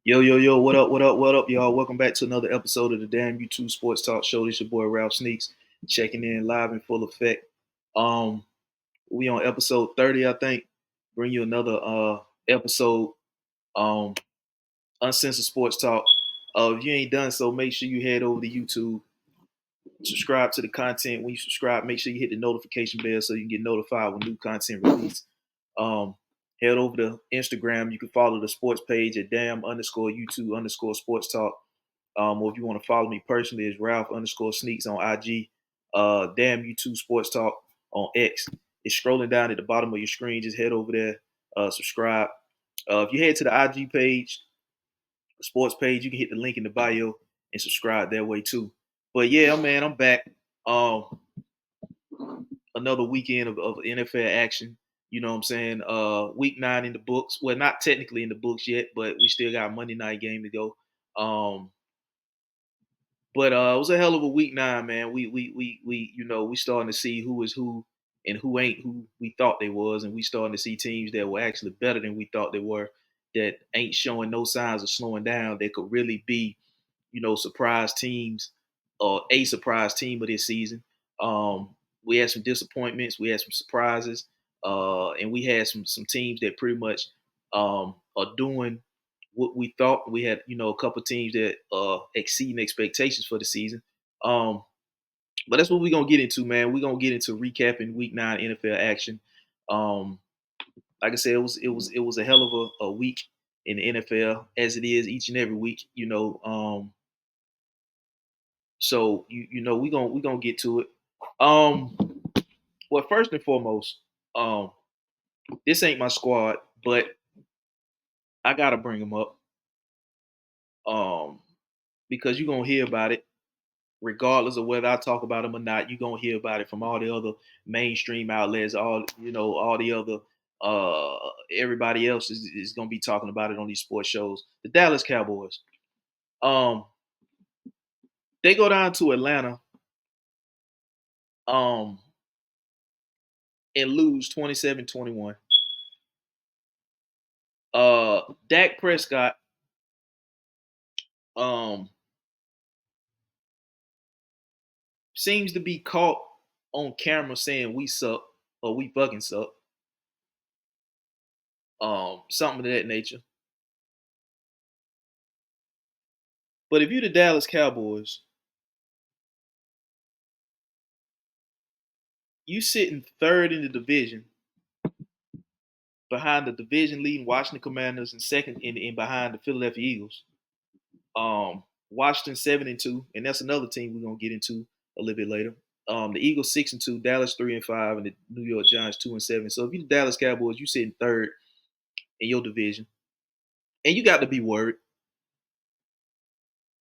Yo, yo, yo, what up, what up, what up, y'all? Welcome back to another episode of the Damn You Too Sports Talk Show. This your boy Ralph Sneaks, checking in live in full effect. Um, we on episode 30, I think. Bring you another episode, um, Uncensored Sports Talk. If you ain't done so, make sure you head over to YouTube, subscribe to the content. When you subscribe, make sure you hit the notification bell so you can get notified when new content released. Um, Head over to Instagram. You can follow the sports page at damn_you2_sports talk. Or if you want to follow me personally, it's Ralph_Sneaks on IG. Damn You Too Sports Talk on X. It's scrolling down at the bottom of your screen. Just head over there, subscribe. If you head to the IG page, the sports page, you can hit the link in the bio and subscribe that way too. But yeah, man, I'm back. Another weekend of NFL action. You know what I'm saying? Week 9 in the books. Well, not technically in the books yet, but we still got a Monday night game to go. But it was a hell of a week 9, man. We starting to see who is who and who ain't who we thought they was, and we starting to see teams that were actually better than we thought they were, that ain't showing no signs of slowing down. That could really be, surprise teams or a surprise team of this season. We had some disappointments, we had some surprises, and we had some teams that pretty much are doing what we thought. We had, a couple teams that exceeding expectations for the season. But that's what we're gonna get into, man. We're gonna get into recapping Week 9 NFL action. Um, like I said, it was a hell of a week in the NFL, as it is each and every week. So we gonna get to it. Um, well, first and foremost, um, this ain't my squad, but I gotta bring them up. Um, because you're gonna hear about it regardless of whether I talk about them or not. You're gonna hear about it from all the other mainstream outlets, all the other everybody else is gonna be talking about it on these sports shows. The Dallas Cowboys. Um, they go down to Atlanta um and lose 27-21. Dak Prescott um seems to be caught on camera saying we suck or we fucking suck. Something of that nature. But if you're the Dallas Cowboys, you sitting third in the division behind the division leading Washington Commanders and second in behind the Philadelphia Eagles. Washington 7-2, and that's another team we're gonna get into a little bit later. The Eagles 6-2, Dallas 3-5, and the New York Giants 2-7. So if you're the Dallas Cowboys, you sitting third in your division, and you got to be worried.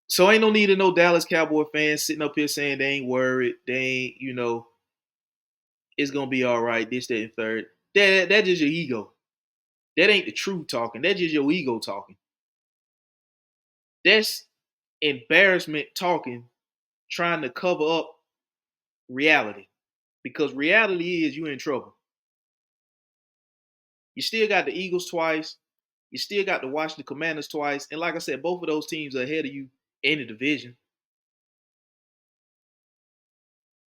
So ain't no need of no Dallas Cowboy fans sitting up here saying they ain't worried. They ain't, it's gonna be all right. This, that, and third. That's just your ego. That ain't the truth talking. That's just your ego talking. That's embarrassment talking, trying to cover up reality. Because reality is you're in trouble. You still got the Eagles twice. You still got the Washington Commanders twice. And like I said, both of those teams are ahead of you in the division.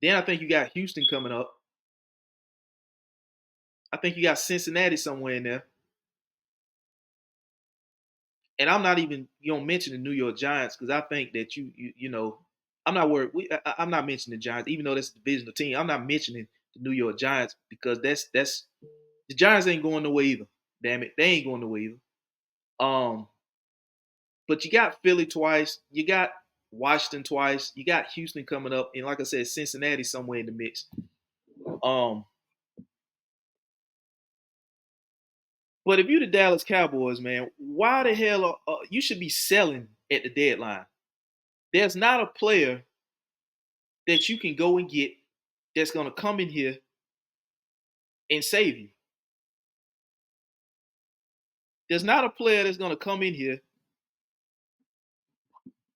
Then I think you got Houston coming up. I think you got Cincinnati somewhere in there. And I'm not even, you don't mention the New York Giants because I think that I'm not worried. I'm not mentioning the Giants, even though that's a divisional team. I'm not mentioning the New York Giants because that's the Giants ain't going nowhere either. Damn it, they ain't going nowhere either. Um, but you got Philly twice, you got Washington twice, you got Houston coming up, and like I said, Cincinnati somewhere in the mix. Um, but if you're the Dallas Cowboys, man, why the hell you should be selling at the deadline? There's not a player that you can go and get that's going to come in here and save you. There's not a player that's going to come in here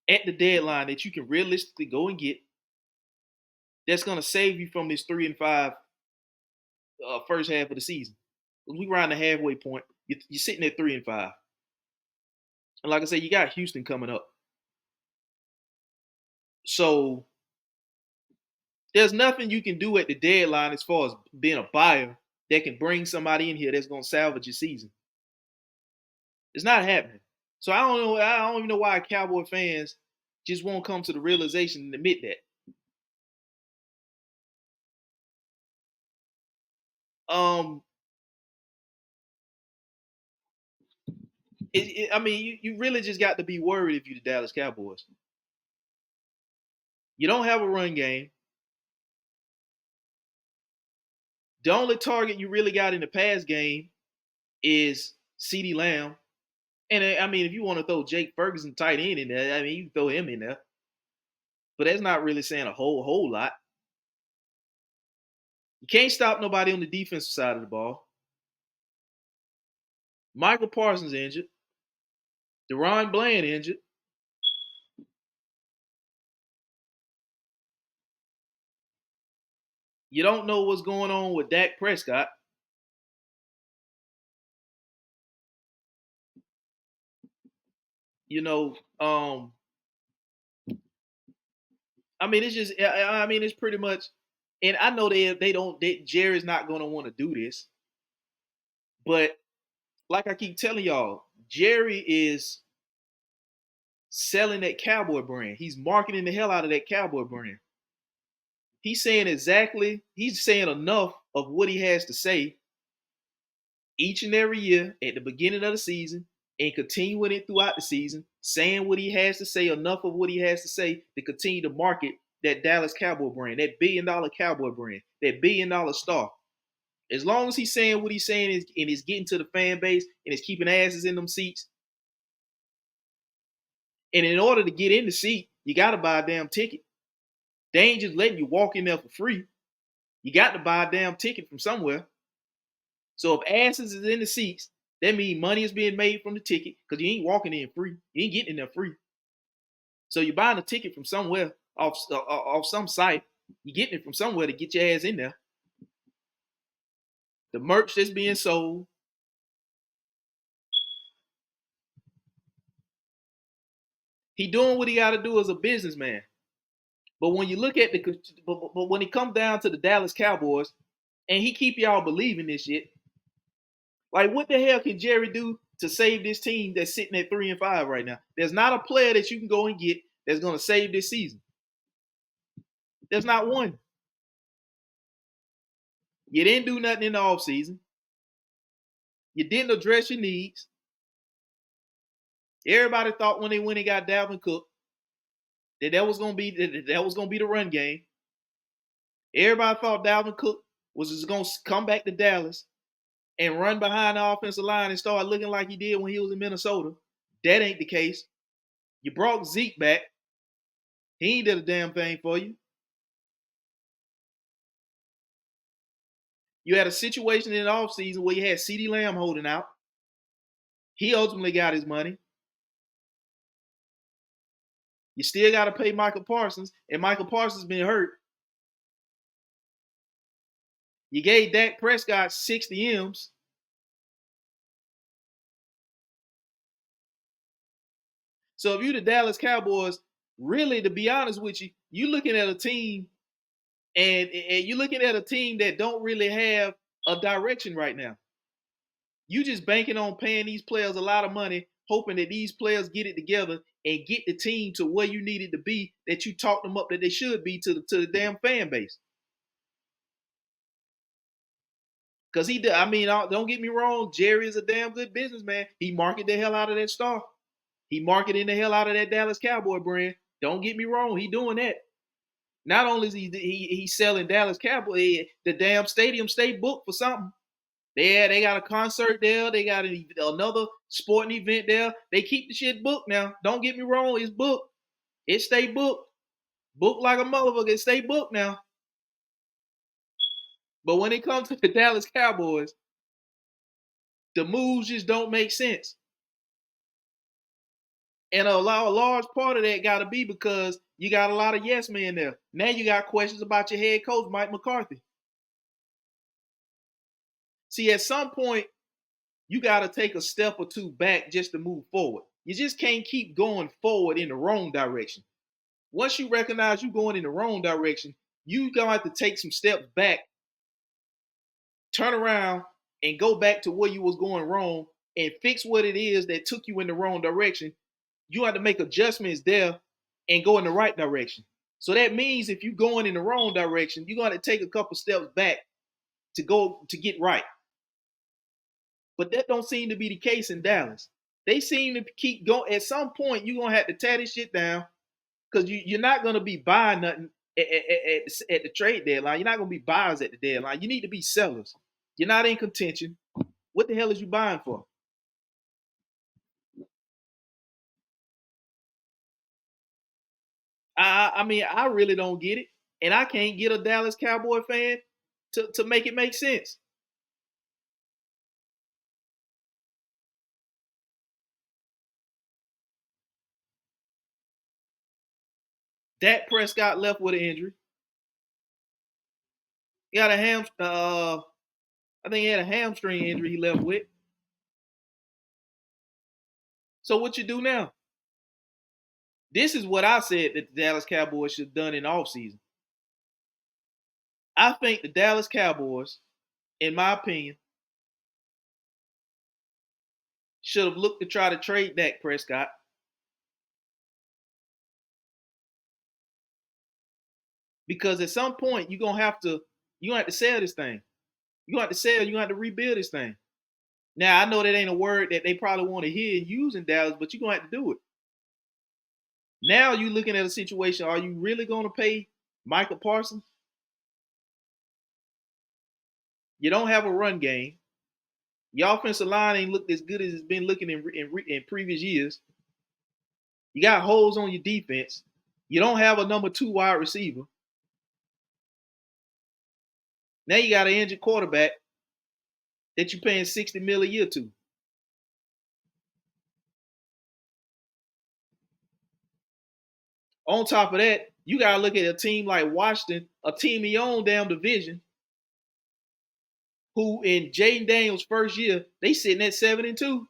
at the deadline that you can realistically go and get that's going to save you from this 3-5 first half of the season. We around the halfway point. You're sitting at 3-5. And like I said, you got Houston coming up. So there's nothing you can do at the deadline as far as being a buyer that can bring somebody in here that's going to salvage your season. It's not happening. So I don't know. I don't even know why Cowboy fans just won't come to the realization and admit that. Um, I mean, you really just got to be worried if you're the Dallas Cowboys. You don't have a run game. The only target you really got in the pass game is CeeDee Lamb. And I mean, if you want to throw Jake Ferguson tight end in there, I mean, you can throw him in there. But that's not really saying a whole lot. You can't stop nobody on the defensive side of the ball. Michael Parsons injured. Deron Bland injured. You don't know what's going on with Dak Prescott. You know, I mean, it's just, I mean, it's pretty much, and I know Jerry's not going to want to do this, but like I keep telling y'all, Jerry is selling that cowboy brand. He's marketing the hell out of that cowboy brand. He's saying enough of what he has to say each and every year at the beginning of the season and continuing it throughout the season, saying what he has to say, enough of what he has to say to continue to market that Dallas Cowboy brand, that $1 billion cowboy brand, that $1 billion star. As long as he's saying what he's saying and is getting to the fan base and is keeping asses in them seats. And in order to get in the seat, you got to buy a damn ticket. They ain't just letting you walk in there for free. You got to buy a damn ticket from somewhere. So if asses is in the seats, that means money is being made from the ticket because you ain't walking in free. You ain't getting in there free. So you're buying a ticket from somewhere off some site. You're getting it from somewhere to get your ass in there. The merch that's being sold. He doing what he got to do as a businessman. But when you look at but when it comes down to the Dallas Cowboys, and he keep y'all believing this shit, like what the hell can Jerry do to save this team that's sitting at 3-5 right now? There's not a player that you can go and get that's going to save this season. There's not one. You didn't do nothing in the offseason. You didn't address your needs. Everybody thought when they got Dalvin Cook that was gonna be the run game. Everybody thought Dalvin Cook was just gonna come back to Dallas and run behind the offensive line and start looking like he did when he was in Minnesota. That ain't the case. You brought Zeke back. He ain't did a damn thing for you. You had a situation in the offseason where you had CeeDee Lamb holding out. He ultimately got his money. You still got to pay Michael Parsons, and Michael Parsons been hurt. You gave Dak Prescott 60 M's. So if you the Dallas Cowboys, really, to be honest with you, you looking at a team and you're looking at a team that don't really have a direction right now. You just banking on paying these players a lot of money, hoping that these players get it together and get the team to where you needed to be, that you talked them up that they should be to the damn fan base. Because I mean, don't get me wrong, Jerry is a damn good businessman. He marketed the hell out of that star. He marketing the hell out of that Dallas Cowboy brand. Don't get me wrong, he doing that. Not only is he selling Dallas Cowboy, the damn stadium stay booked for something. They got a concert there. They got another sporting event there. They keep the shit booked now. Don't get me wrong, it's booked. It stay booked. Booked like a motherfucker. It stay booked now. But when it comes to the Dallas Cowboys, the moves just don't make sense. And a large part of that got to be because you got a lot of yes men there. Now you got questions about your head coach, Mike McCarthy. See, at some point, you got to take a step or two back just to move forward. You just can't keep going forward in the wrong direction. Once you recognize you're going in the wrong direction, you're going to have to take some steps back, turn around, and go back to where you was going wrong and fix what it is that took you in the wrong direction. You have to make adjustments there and go in the right direction. So that means if you're going in the wrong direction, you're going to take a couple steps back to go to get right. But that don't seem to be the case in Dallas. They seem to keep going. At some point, you're going to have to tear this shit down because you're not going to be buying nothing at the trade deadline. You're not going to be buyers at the deadline. You need to be sellers. You're not in contention. What the hell is you buying for? I mean, I really don't get it. And I can't get a Dallas Cowboy fan to make it make sense. Dak Prescott left with an injury. He got a I think he had a hamstring injury he left with. So what you do now? This is what I said that the Dallas Cowboys should have done in the offseason. I think the Dallas Cowboys, in my opinion, should have looked to try to trade Dak Prescott. Because at some point you're gonna have to sell this thing. You're gonna have to sell, you're gonna have to rebuild this thing. Now I know that ain't a word that they probably want to hear using Dallas, but you're gonna have to do it. Now you're looking at a situation, are you really gonna pay Michael Parsons? You don't have a run game. Your offensive line ain't looked as good as it's been looking in previous years. You got holes on your defense. You don't have a number 2 wide receiver. Now you got an injured quarterback that you're paying $60 million a year to. On top of that, you gotta look at a team like Washington, a team in your own damn division, who in Jaden Daniels' first year, they sitting at 7-2.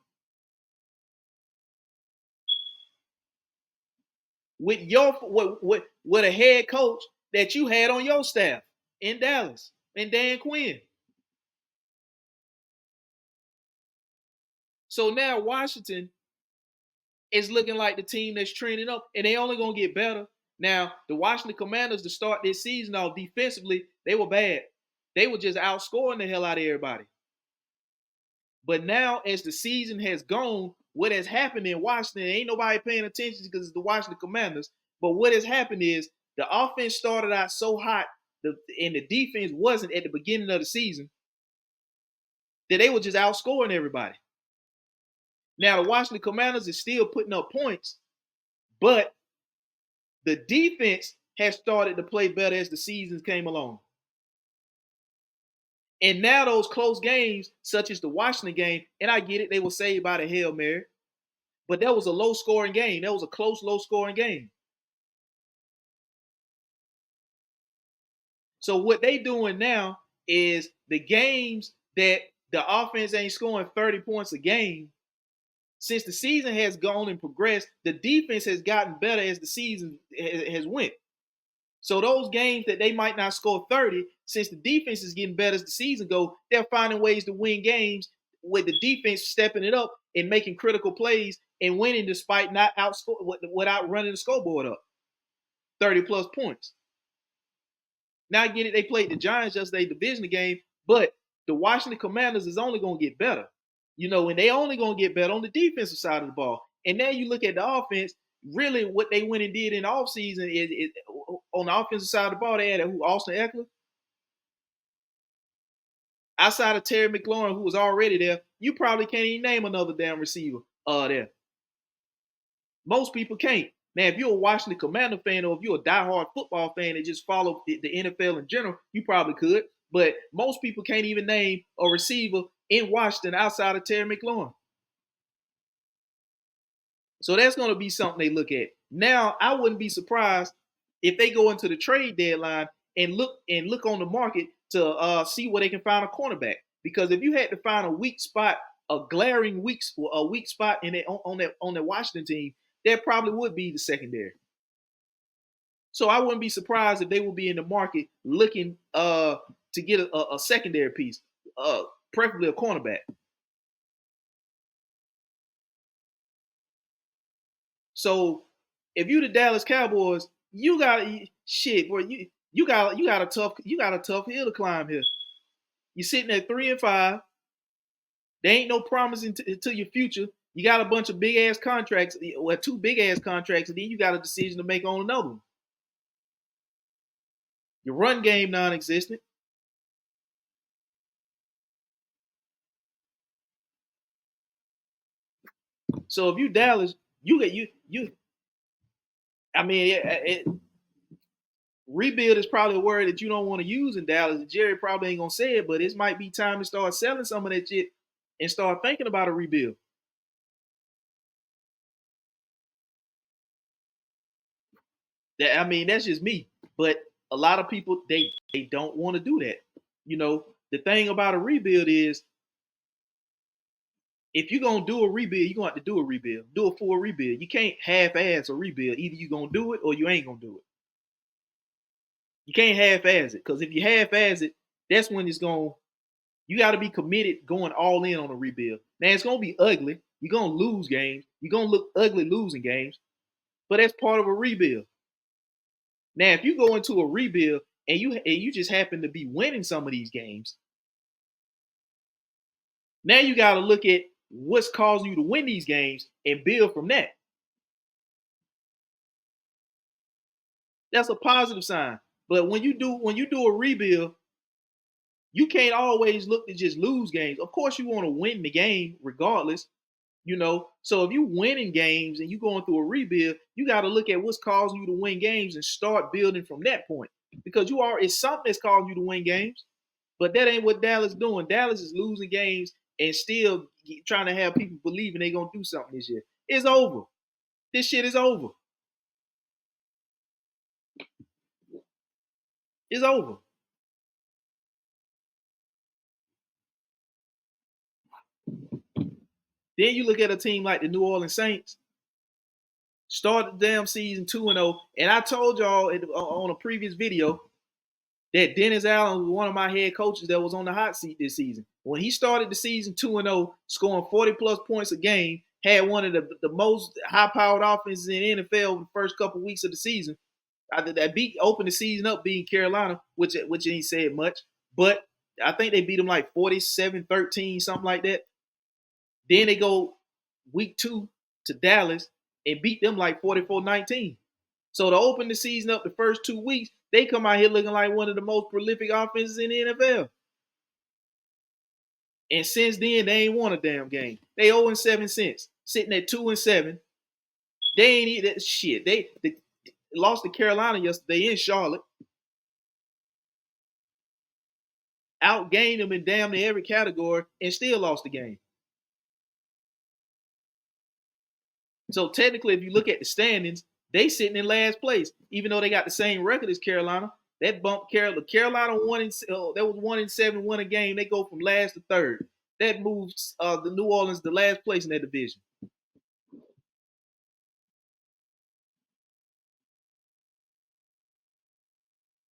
With with a head coach that you had on your staff in Dallas, and Dan Quinn. So now Washington is looking like the team that's trending up, and they only gonna get better. Now, the Washington Commanders to start this season off defensively, they were bad. They were just outscoring the hell out of everybody. But now, as the season has gone, what has happened in Washington, ain't nobody paying attention because it's the Washington Commanders. But what has happened is the offense started out so hot, and the defense wasn't at the beginning of the season, that they were just outscoring everybody. Now, the Washington Commanders is still putting up points, but the defense has started to play better as the seasons came along. And now those close games, such as the Washington game, and I get it, they were saved by the Hail Mary, but that was a low-scoring game. That was a close, low-scoring game. So what they doing now is the games that the offense ain't scoring 30 points a game, since the season has gone and progressed, the defense has gotten better as the season has went. So those games that they might not score 30, since the defense is getting better as the season goes, they're finding ways to win games with the defense stepping it up and making critical plays and winning despite not without running the scoreboard up 30 plus points. Now I get it, they played the Giants yesterday, division game, but the Washington Commanders is only going to get better. And they only going to get better on the defensive side of the ball. And now you look at the offense, really what they went and did in the offseason is on the offensive side of the ball, they had Austin Eckler. Outside of Terry McLaurin, who was already there, you probably can't even name another damn receiver there. Most people can't. Now, if you're a Washington Commander fan or if you're a diehard football fan that just follow the NFL in general, you probably could. But most people can't even name a receiver in Washington outside of Terry McLaurin. So that's going to be something they look at. Now, I wouldn't be surprised if they go into the trade deadline and look on the market to see where they can find a cornerback. Because if you had to find a weak spot a glaring weak spot in on that Washington team, that probably would be the secondary. So I wouldn't be surprised if they would be in the market looking to get a secondary piece, preferably a cornerback. So if you the Dallas Cowboys, you got shit, boy. You got a tough hill to climb here. You're sitting at 3-5. There ain't no promising to your future. You got a bunch of big ass contracts, or two big ass contracts, and then you got a decision to make on another one. Your run game non-existent. So if you Dallas, you get you. I mean, rebuild is probably a word that you don't want to use in Dallas. Jerry probably ain't gonna say it, but it might be time to start selling some of that shit and start thinking about a rebuild. That I mean, that's just me. But a lot of people they don't want to do that. The thing about a rebuild is if you're gonna do a rebuild, you're gonna have to do a rebuild, do a full rebuild. You can't half-ass a rebuild. Either you're gonna do it or you ain't gonna do it. You can't half-ass it because if you half-ass it, that's when it's going. You got to be committed, going all in on a rebuild. Now it's gonna be ugly. You're gonna lose games. You're gonna look ugly losing games, but that's part of a rebuild. Now, if you go into a rebuild and you just happen to be winning some of these games, now you got to look at what's causing you to win these games and build from that. That's a positive sign. But when you do a rebuild, you can't always look to just lose games. Of course, you want to win the game regardless. So if you winning games and you going through a rebuild, you got to look at what's causing you to win games and start building from that point. Because it's something that's causing you to win games, but that ain't what Dallas doing. Dallas is losing games and still trying to have people believing they're gonna do something this year. It's over. This shit is over. It's over. Then you look at a team like the New Orleans Saints, started the damn season 2-0, and I told y'all on a previous video that Dennis Allen was one of my head coaches that was on the hot seat this season. When he started the season 2-0, scoring 40 plus points a game, had one of the most high powered offenses in the NFL the first couple weeks of the season. That opened the season up beating Carolina, which ain't said much, but I think they beat them like 47-13, something like that. Then they go week 2 to Dallas and beat them like 44-19. So to open the season up the first 2 weeks, they come out here looking like one of the most prolific offenses in the NFL. And since then, they ain't won a damn game. They 0-7 since, sitting at 2-7. They ain't eat that shit. They lost to Carolina yesterday in Charlotte. Outgained them in damn near every category and still lost the game. So technically, if you look at the standings, they sitting in last place, even though they got the same record as Carolina. That bumped Carolina. Carolina that was 1-7, won a game. They go from last to third. That moves the New Orleans to last place in that division.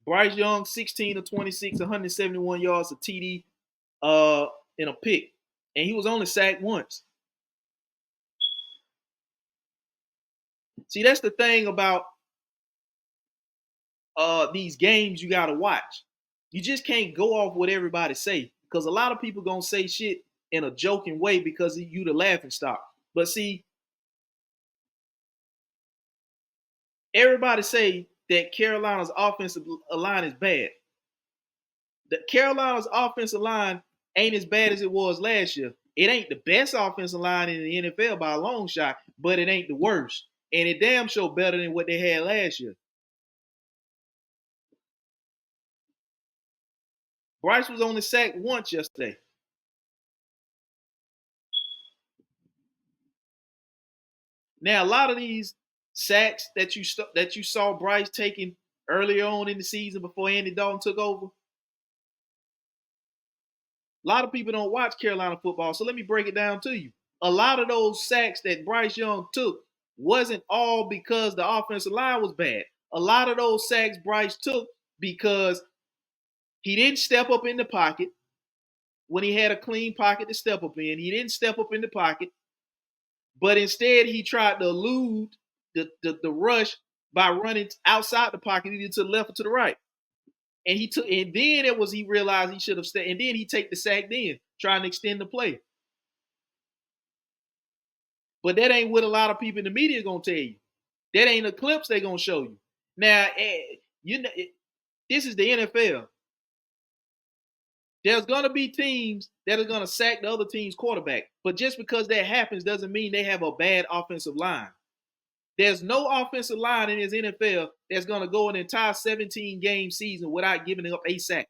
Bryce Young, 16 of 26, 171 yards, a TD, in a pick, and he was only sacked once. See, that's the thing about these games you got to watch. You just can't go off what everybody say because a lot of people gonna say shit in a joking way because you the laughing stock. But see, everybody say that Carolina's offensive line is bad. The Carolina's offensive line ain't as bad as it was last year. It ain't the best offensive line in the NFL by a long shot, but it ain't the worst. And it damn sure better than what they had last year. Bryce was only sacked once yesterday. Now, a lot of these sacks that you saw Bryce taking earlier on in the season before Andy Dalton took over, A lot of people don't watch Carolina football, so let me break it down to you. A lot of those sacks that Bryce Young took wasn't all because the offensive line was bad. A lot of those sacks Bryce took because he didn't step up in the pocket when he had a clean pocket to step up in. He didn't step up in the pocket, but instead he tried to elude the rush by running outside the pocket, either to the left or to the right. And he realized he should have stayed, and then he take the sack then, trying to extend the play. But that ain't what a lot of people in the media gonna tell you. That ain't the clips they gonna show you. Now, this is the NFL. There's gonna be teams that are gonna sack the other team's quarterback, but just because that happens doesn't mean they have a bad offensive line. There's no offensive line in this NFL that's gonna go an entire 17-game season without giving up a sack.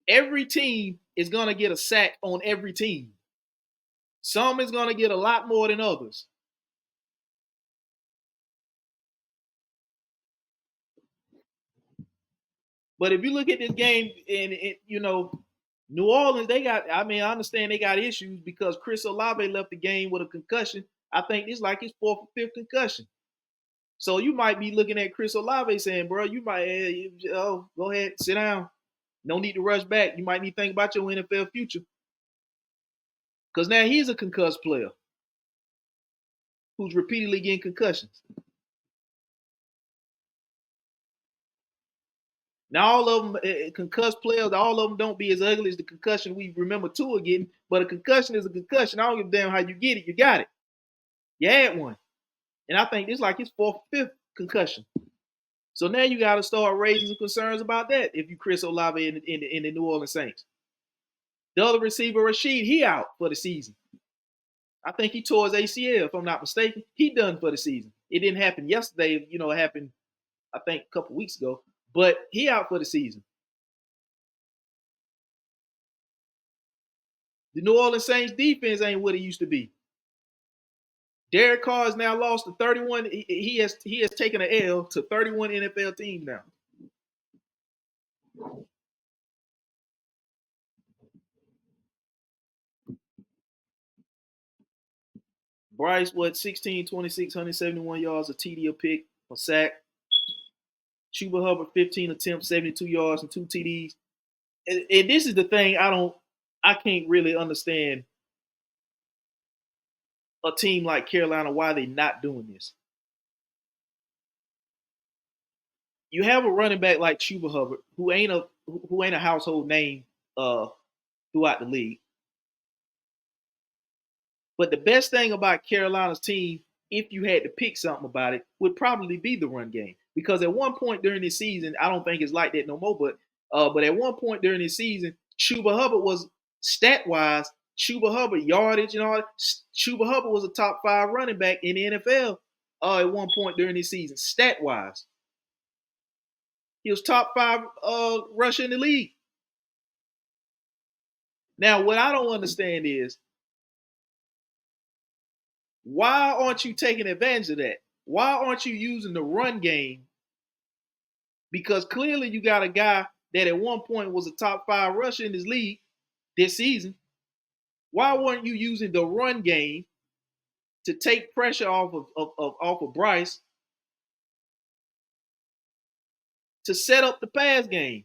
Every team is gonna get a sack on every team. Some is gonna get a lot more than others. But if you look at this game, and New Orleans, I understand they got issues because Chris Olave left the game with a concussion. I think this is like his fourth or fifth concussion. So you might be looking at Chris Olave saying, bro, you might, go ahead, sit down. No need to rush back. You might need to think about your NFL future. Because now he's a concussed player who's repeatedly getting concussions. Now, all of them concussed players, all of them don't be as ugly as the concussion we remember Tua getting, but a concussion is a concussion. I don't give a damn how you get it. You got it. You had one. And I think this is like his fourth, fifth concussion. So now you got to start raising some concerns about that if you Chris Olave in the New Orleans Saints. The other receiver, Rashid, he out for the season. I think he tore his ACL, if I'm not mistaken. He done for the season. It didn't happen yesterday. It happened, I think, a couple weeks ago. But he out for the season. The New Orleans Saints defense ain't what it used to be. Derek Carr has now lost to 31. He has taken an L to 31 NFL teams now. Bryce, 16, 26, 171 yards, a TD, a pick, a sack. Chuba Hubbard, 15 attempts, 72 yards, and 2 TDs. And this is the thing I can't really understand a team like Carolina, why they not doing this. You have a running back like Chuba Hubbard, who ain't a household name throughout the league. But the best thing about Carolina's team, if you had to pick something about it, would probably be the run game. Because at one point during this season, I don't think it's like that no more, but at one point during this season, Chuba Hubbard was stat-wise, Chuba Hubbard yardage and all. Chuba Hubbard was a top 5 running back in the NFL at one point during this season, stat-wise. He was top 5 rusher in the league. Now, what I don't understand is, why aren't you taking advantage of that? Why aren't you using the run game? Because clearly you got a guy that at one point was a top 5 rusher in this league this season. Why weren't you using the run game to take pressure off of Bryce to set up the pass game?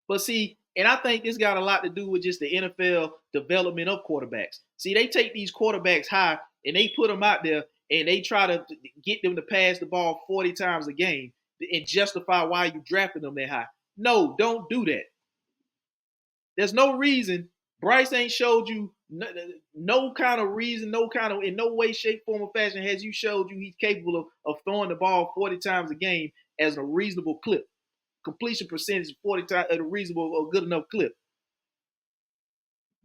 But see, and I think this got a lot to do with just the NFL development of quarterbacks. See, they take these quarterbacks high and they put them out there and they try to get them to pass the ball 40 times a game and justify why you drafted them that high. No, don't do that. There's no reason. Bryce ain't showed you no kind of reason, in no way, shape, form, or fashion has you showed you he's capable of throwing the ball 40 times a game as a reasonable clip. Completion percentage 40 times at a reasonable or good enough clip.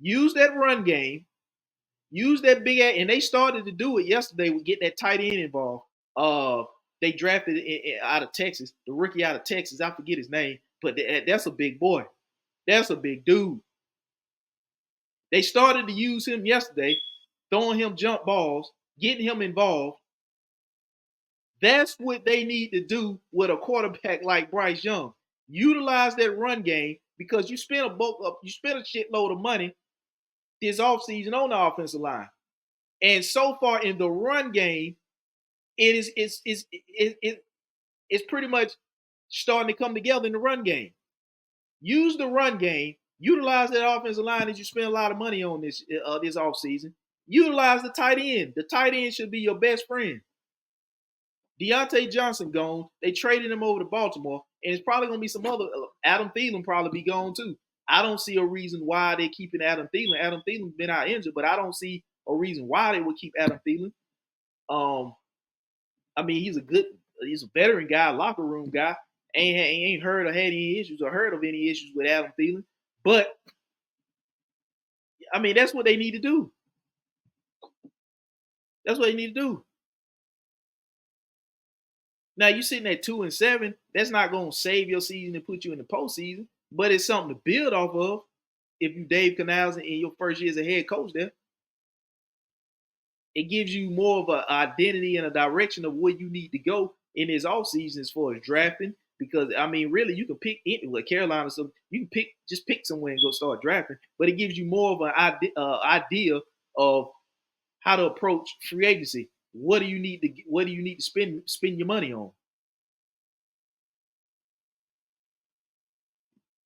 Use that run game. Use that big ass, and they started to do it yesterday with getting that tight end involved. They drafted out of Texas, the rookie out of Texas. I forget his name, but that's a big boy. That's a big dude. They started to use him yesterday, throwing him jump balls, getting him involved. That's what they need to do with a quarterback like Bryce Young. Utilize that run game, because you spent a shitload of money this offseason on the offensive line. And so far in the run game, it's pretty much starting to come together in the run game. Use the run game. Utilize that offensive line that you spend a lot of money on this offseason. Utilize the tight end. The tight end should be your best friend. Deontay Johnson gone. They traded him over to Baltimore, and it's probably going to be some other. Adam Thielen probably be gone too. I don't see a reason why they're keeping Adam Thielen. Adam Thielen's been out injured, but I don't see a reason why they would keep Adam Thielen. I mean, he's a veteran guy, locker room guy. Ain't heard of any issues with Adam Thielen. But I mean, that's what they need to do. That's what they need to do. Now you sitting at 2-7. That's not going to save your season and put you in the postseason, but it's something to build off of. If you Dave Canals in your first year as a head coach, there, it gives you more of an identity and a direction of where you need to go in this offseason as far as drafting. Because I mean, really, you can pick with Carolina, so you can pick somewhere and go start drafting. But it gives you more of an idea of how to approach free agency. What do you need to spend your money on?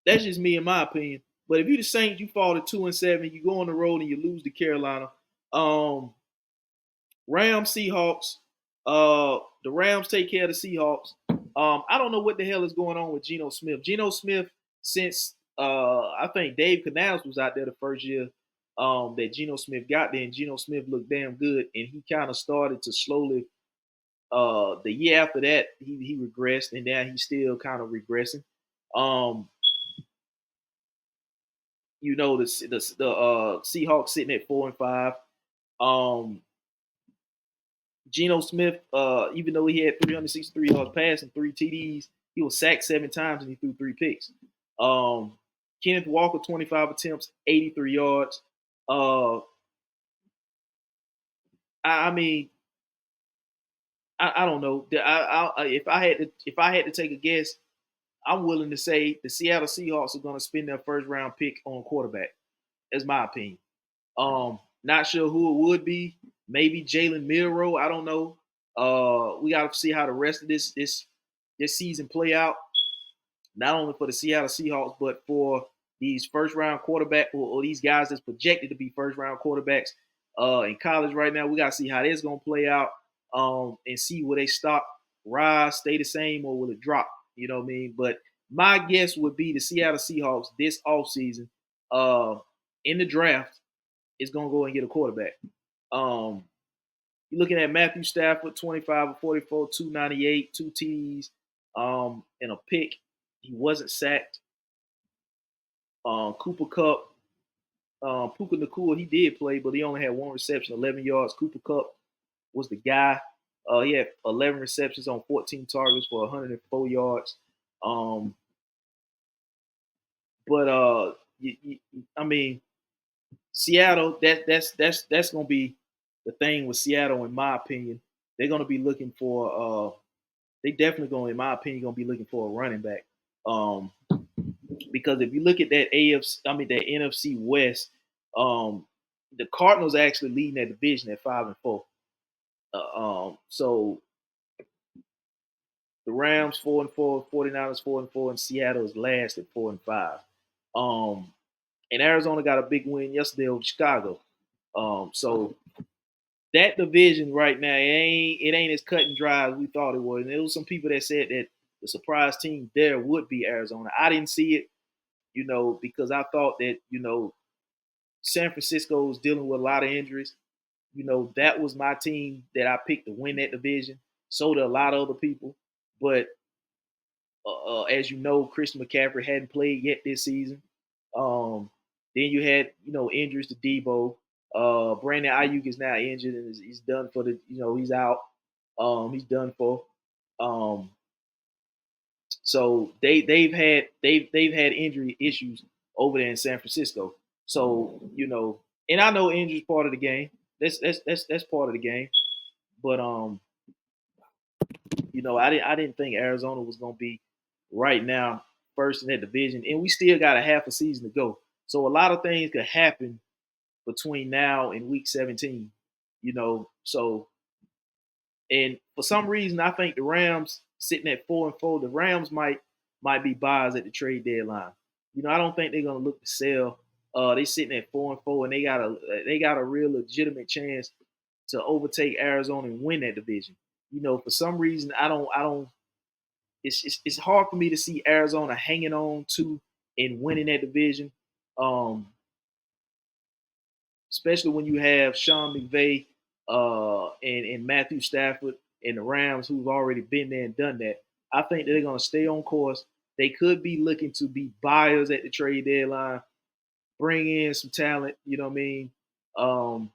That's just me in my opinion. But if you the Saints, you fall to 2-7, you go on the road and you lose to Carolina. Rams, Seahawks. The Rams take care of the Seahawks. I don't know what the hell is going on with Geno Smith. Geno Smith, since I think Dave Canals was out there the first year that Geno Smith got there, and Geno Smith looked damn good, and he kind of started to slowly. The year after that, he regressed, and now he's still kind of regressing. The Seahawks sitting at 4-5. Geno Smith, even though he had 363 yards passing, 3 TDs, he was sacked 7 times and he threw 3 picks. Kenneth Walker, 25 attempts, 83 yards. I mean, I don't know. If I had to take a guess, I'm willing to say the Seattle Seahawks are going to spend their first round pick on quarterback. That's my opinion. Not sure who it would be. Maybe Jalen Milroe. I don't know. We got to see how the rest of this season play out. Not only for the Seattle Seahawks, but for these first round quarterback or these guys that's projected to be first round quarterbacks in college right now. We got to see how this going to play out and see where they stop, rise, stay the same, or will it drop? You know what I mean? But my guess would be the Seattle Seahawks this offseason in the draft is going to go and get a quarterback. You're looking at Matthew Stafford, 25 of 44, 298, 2 TDs, and a pick. He wasn't sacked. Cooper Kupp, Puka Nacua, he did play, but he only had 1 reception, 11 yards. Cooper Kupp was the guy. He had 11 receptions on 14 targets for 104 yards. I mean, Seattle, that's going to be the thing with Seattle, in my opinion. They're going to be looking for they definitely going, in my opinion, going to be looking for a running back. Because if you look at that that NFC West, the Cardinals are actually leading that division at 5-4. So the Rams 4-4, 49ers 4-4, and Seattle is last at 4-5. And Arizona got a big win yesterday over Chicago. So that division right now, it ain't as cut and dry as we thought it was. And there was some people that said that the surprise team there would be Arizona. I didn't see it, because I thought that, San Francisco was dealing with a lot of injuries. That was my team that I picked to win that division. So did a lot of other people. But as you know, Christian McCaffrey hadn't played yet this season. Then you had, injuries to Debo. Brandon Ayuk is now injured and he's done for the, he's out. He's done for. So they've had injury issues over there in San Francisco. So, and I know injury is part of the game. That's part of the game. But I didn't think Arizona was going to be right now first in that division, and we still got a half a season to go. So a lot of things could happen between now and week 17. So and for some reason, I think the Rams sitting at 4-4, the Rams might be buyers at the trade deadline. I don't think they're gonna look to sell. They sitting at 4-4, and they got a real legitimate chance to overtake Arizona and win that division. For some reason, I don't. It's hard for me to see Arizona hanging on to and winning that division. Um, Especially when you have Sean McVay and Matthew Stafford and the Rams who've already been there and done that. I think they're going to stay on course. They could be looking to be buyers at the trade deadline, bring in some talent. You know what I mean? Um,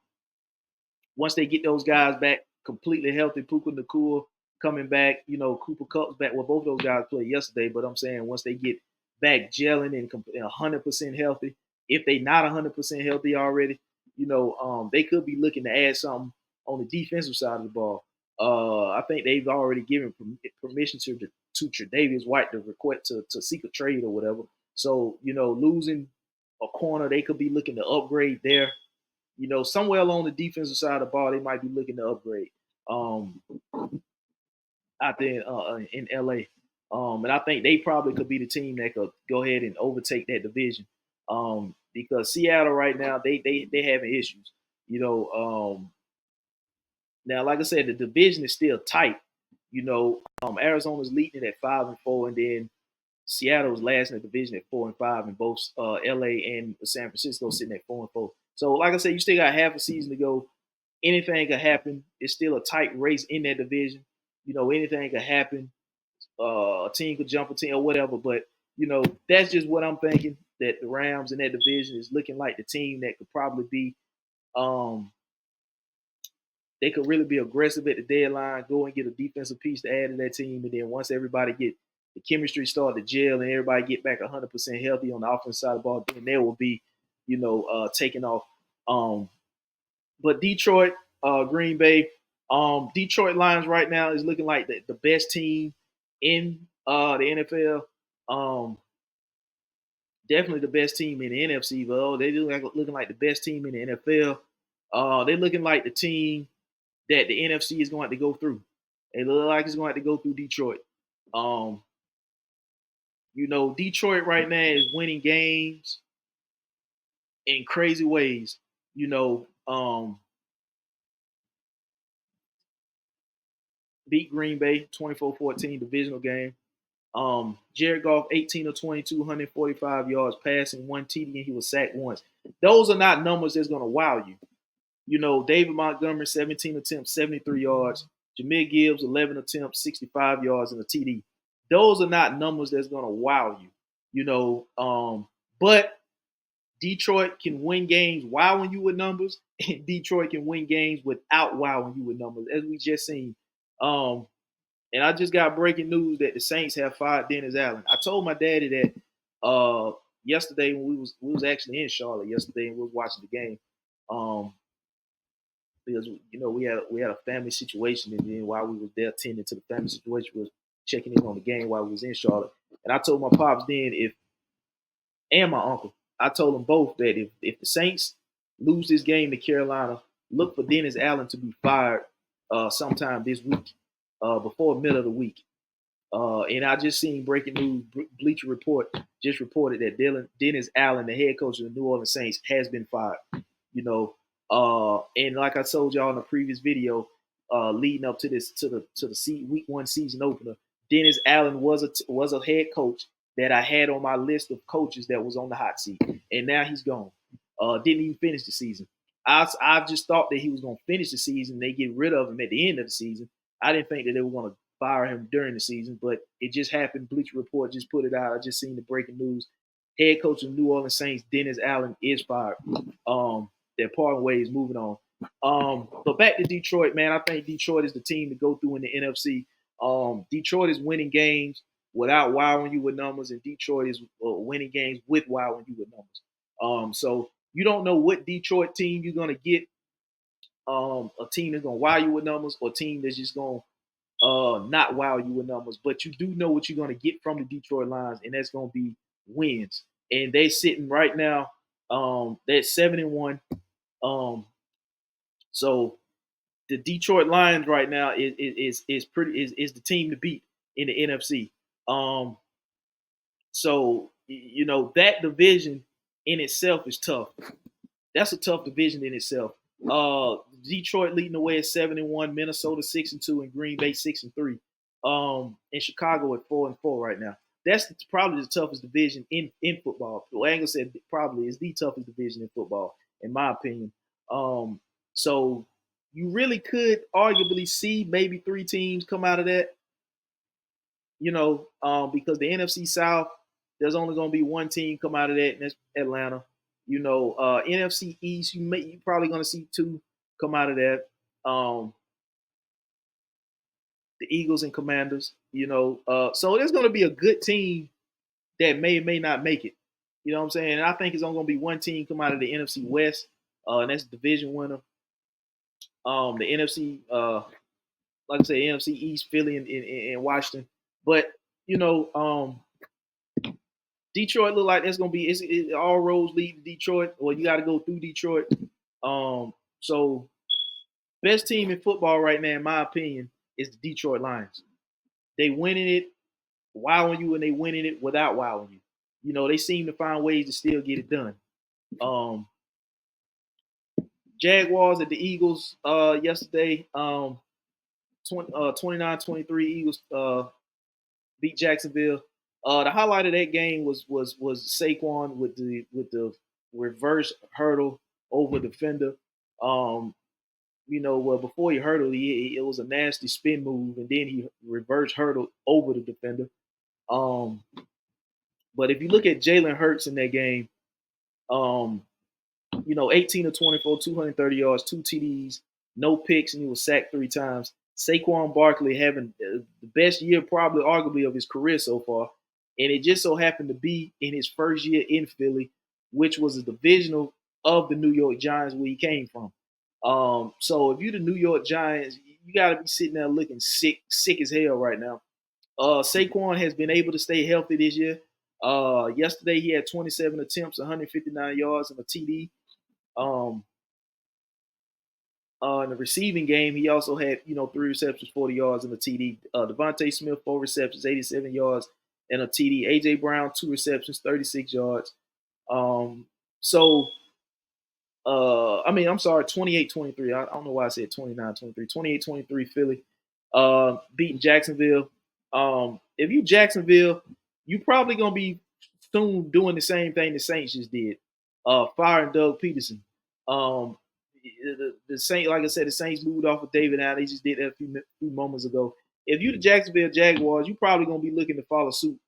Once they get those guys back completely healthy, Puka Nacua coming back, Cooper Kupp's back. Well, both of those guys played yesterday, but I'm saying once they get back gelling and 100% healthy, if they not 100% healthy already, they could be looking to add something on the defensive side of the ball. I think they've already given permission to Tre'Davious White to request to seek a trade or whatever. So losing a corner, they could be looking to upgrade there. Somewhere along the defensive side of the ball, they might be looking to upgrade um, out there in LA. And I think they probably could be the team that could go ahead and overtake that division. Because Seattle right now, they having issues. Now, like I said, the division is still tight. Arizona's leading it at 5-4, and then Seattle's last in the division at 4-5, and both LA and San Francisco sitting at 4-4. So, like I said, you still got half a season to go. Anything could happen. It's still a tight race in that division. Anything could happen. A team could jump a team or whatever. But that's just what I'm thinking. That the Rams in that division is looking like the team that could probably be. They could really be aggressive at the deadline, go and get a defensive piece to add to that team, and then once everybody get the chemistry start to gel and everybody get back 100% healthy on the offensive side of the ball, then they will be, taking off. But Detroit, Green Bay, Detroit Lions right now is looking like the best team in the NFL. Definitely the best team in the NFC, but they looking like the best team in the NFL. They're looking like the team that the NFC is going to go through. It looks like it's going to go through Detroit. Detroit right now is winning games in crazy ways. Beat Green Bay 24-14 divisional game. Jared Goff 18 of 22, 145 yards passing, 1 TD, and he was sacked once. Those are not numbers that's going to wow you. David Montgomery, 17 attempts, 73 yards. Jameer Gibbs, 11 attempts, 65 yards, and a TD. Those are not numbers that's going to wow you. But Detroit can win games wowing you with numbers, and Detroit can win games without wowing you with numbers, as we just seen. And I just got breaking news that the Saints have fired Dennis Allen. I told my daddy that yesterday when we was actually in Charlotte yesterday and we was watching the game. Because we had a family situation, and then while we was there tending to the family situation, we was checking in on the game while we was in Charlotte. And I told my pops then and my uncle, I told them both that if the Saints lose this game to Carolina, look for Dennis Allen to be fired sometime this week, before the middle of the week. And I just seen breaking news. Bleacher Report just reported that Dennis Allen, the head coach of the New Orleans Saints, has been fired. And like I told y'all in the previous video, leading up to the week 1 season opener, Dennis Allen was a head coach that I had on my list of coaches that was on the hot seat, and now he's gone. Didn't even finish the season. I just thought that he was going to finish the season. They get rid of him at the end of the season. I didn't think that they were going to fire him during the season, but it just happened. Bleacher Report just put it out. I just seen the breaking news. Head coach of the New Orleans Saints, Dennis Allen, is fired. They're parting ways, moving on. But back to Detroit, man. I think Detroit is the team to go through in the NFC. Detroit is winning games without wowing you with numbers, and Detroit is winning games with wowing you with numbers. So you don't know what Detroit team you're gonna get. A team that's gonna wow you with numbers, or a team that's just gonna not wow you with numbers, but you do know what you're going to get from the Detroit Lions, and that's going to be wins. And they sitting right now, they're 7-1. So the Detroit Lions right now is the team to beat in the NFC. Um, so that division in itself is tough. That's a tough division in itself. Detroit leading the way at 7-1, Minnesota 6-2, and Green Bay 6-3. And Chicago at 4-4 right now. That's probably the toughest division in football. Well, Angle said probably is the toughest division in football, in my opinion. So you really could arguably see maybe 3 teams come out of that. Because the NFC South, there's only going to be 1 team come out of that, and that's Atlanta. NFC East, you probably going to see 2 come out of that. The Eagles and Commanders. So there's going to be a good team that may or may not make it. You know what I'm saying? And I think it's only going to be 1 team come out of the NFC West, and that's the division winner. The NFC, like I say, NFC East, Philly and Washington. But Detroit look like that's gonna be all roads lead to Detroit, or you got to go through Detroit. So best team in football right now, in my opinion, is the Detroit Lions. They winning it, wowing you, and they winning it without wowing you. They seem to find ways to still get it done. Jaguars at the Eagles yesterday, 29-23 Eagles beat Jacksonville. The highlight of that game was Saquon with the reverse hurdle over defender. Well, before he hurdled, it was a nasty spin move, and then he reverse hurdled over the defender. But if you look at Jalen Hurts in that game, 18 of 24, 230 yards, 2 TDs, no picks, and he was sacked 3 times. Saquon Barkley having the best year, probably arguably, of his career so far. And it just so happened to be in his first year in Philly, which was a divisional of the New York Giants where he came from. So if you're the New York Giants, you got to be sitting there looking sick as hell right now. Saquon has been able to stay healthy this year. Yesterday he had 27 attempts, 159 yards, and a TD. In the receiving game, he also had 3 receptions, 40 yards, and a TD. Devontae Smith 4 receptions, 87 yards, and a TD. AJ Brown 2 receptions, 36 yards. I'm sorry, 28-23. I don't know why I said 29-23. 28-23 Philly beating Jacksonville. If you Jacksonville, you probably gonna be soon doing the same thing the Saints just did, firing Doug Peterson. The Saints, like I said, the Saints moved off of David Allen. They just did that a few moments ago. If you the Jacksonville Jaguars, you probably gonna be looking to follow suit,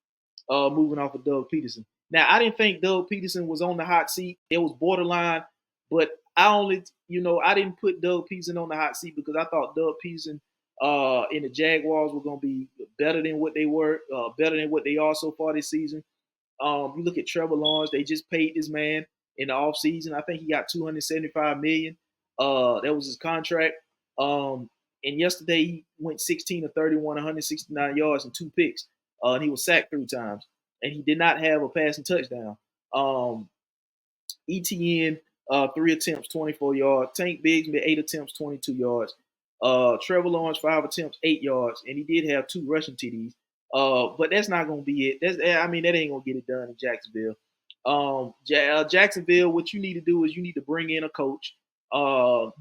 moving off of Doug Peterson. Now, I didn't think Doug Peterson was on the hot seat. It was borderline, but I didn't put Doug Peterson on the hot seat because I thought Doug Peterson and the Jaguars were going to be better than what they were, better than what they are so far this season. You look at Trevor Lawrence; they just paid this man in the offseason. I think he got $275 million. That was his contract. And yesterday he went 16 of 31, 169 yards and 2 picks. And he was sacked 3 times, and he did not have a passing touchdown. ETN 3 attempts, 24 yards. Tank Bigsby 8 attempts, 22 yards. Trevor Lawrence 5 attempts, 8 yards, and he did have 2 rushing TDs. But that's not going to be it. That ain't going to get it done in Jacksonville. Jacksonville, what you need to do is you need to bring in a coach on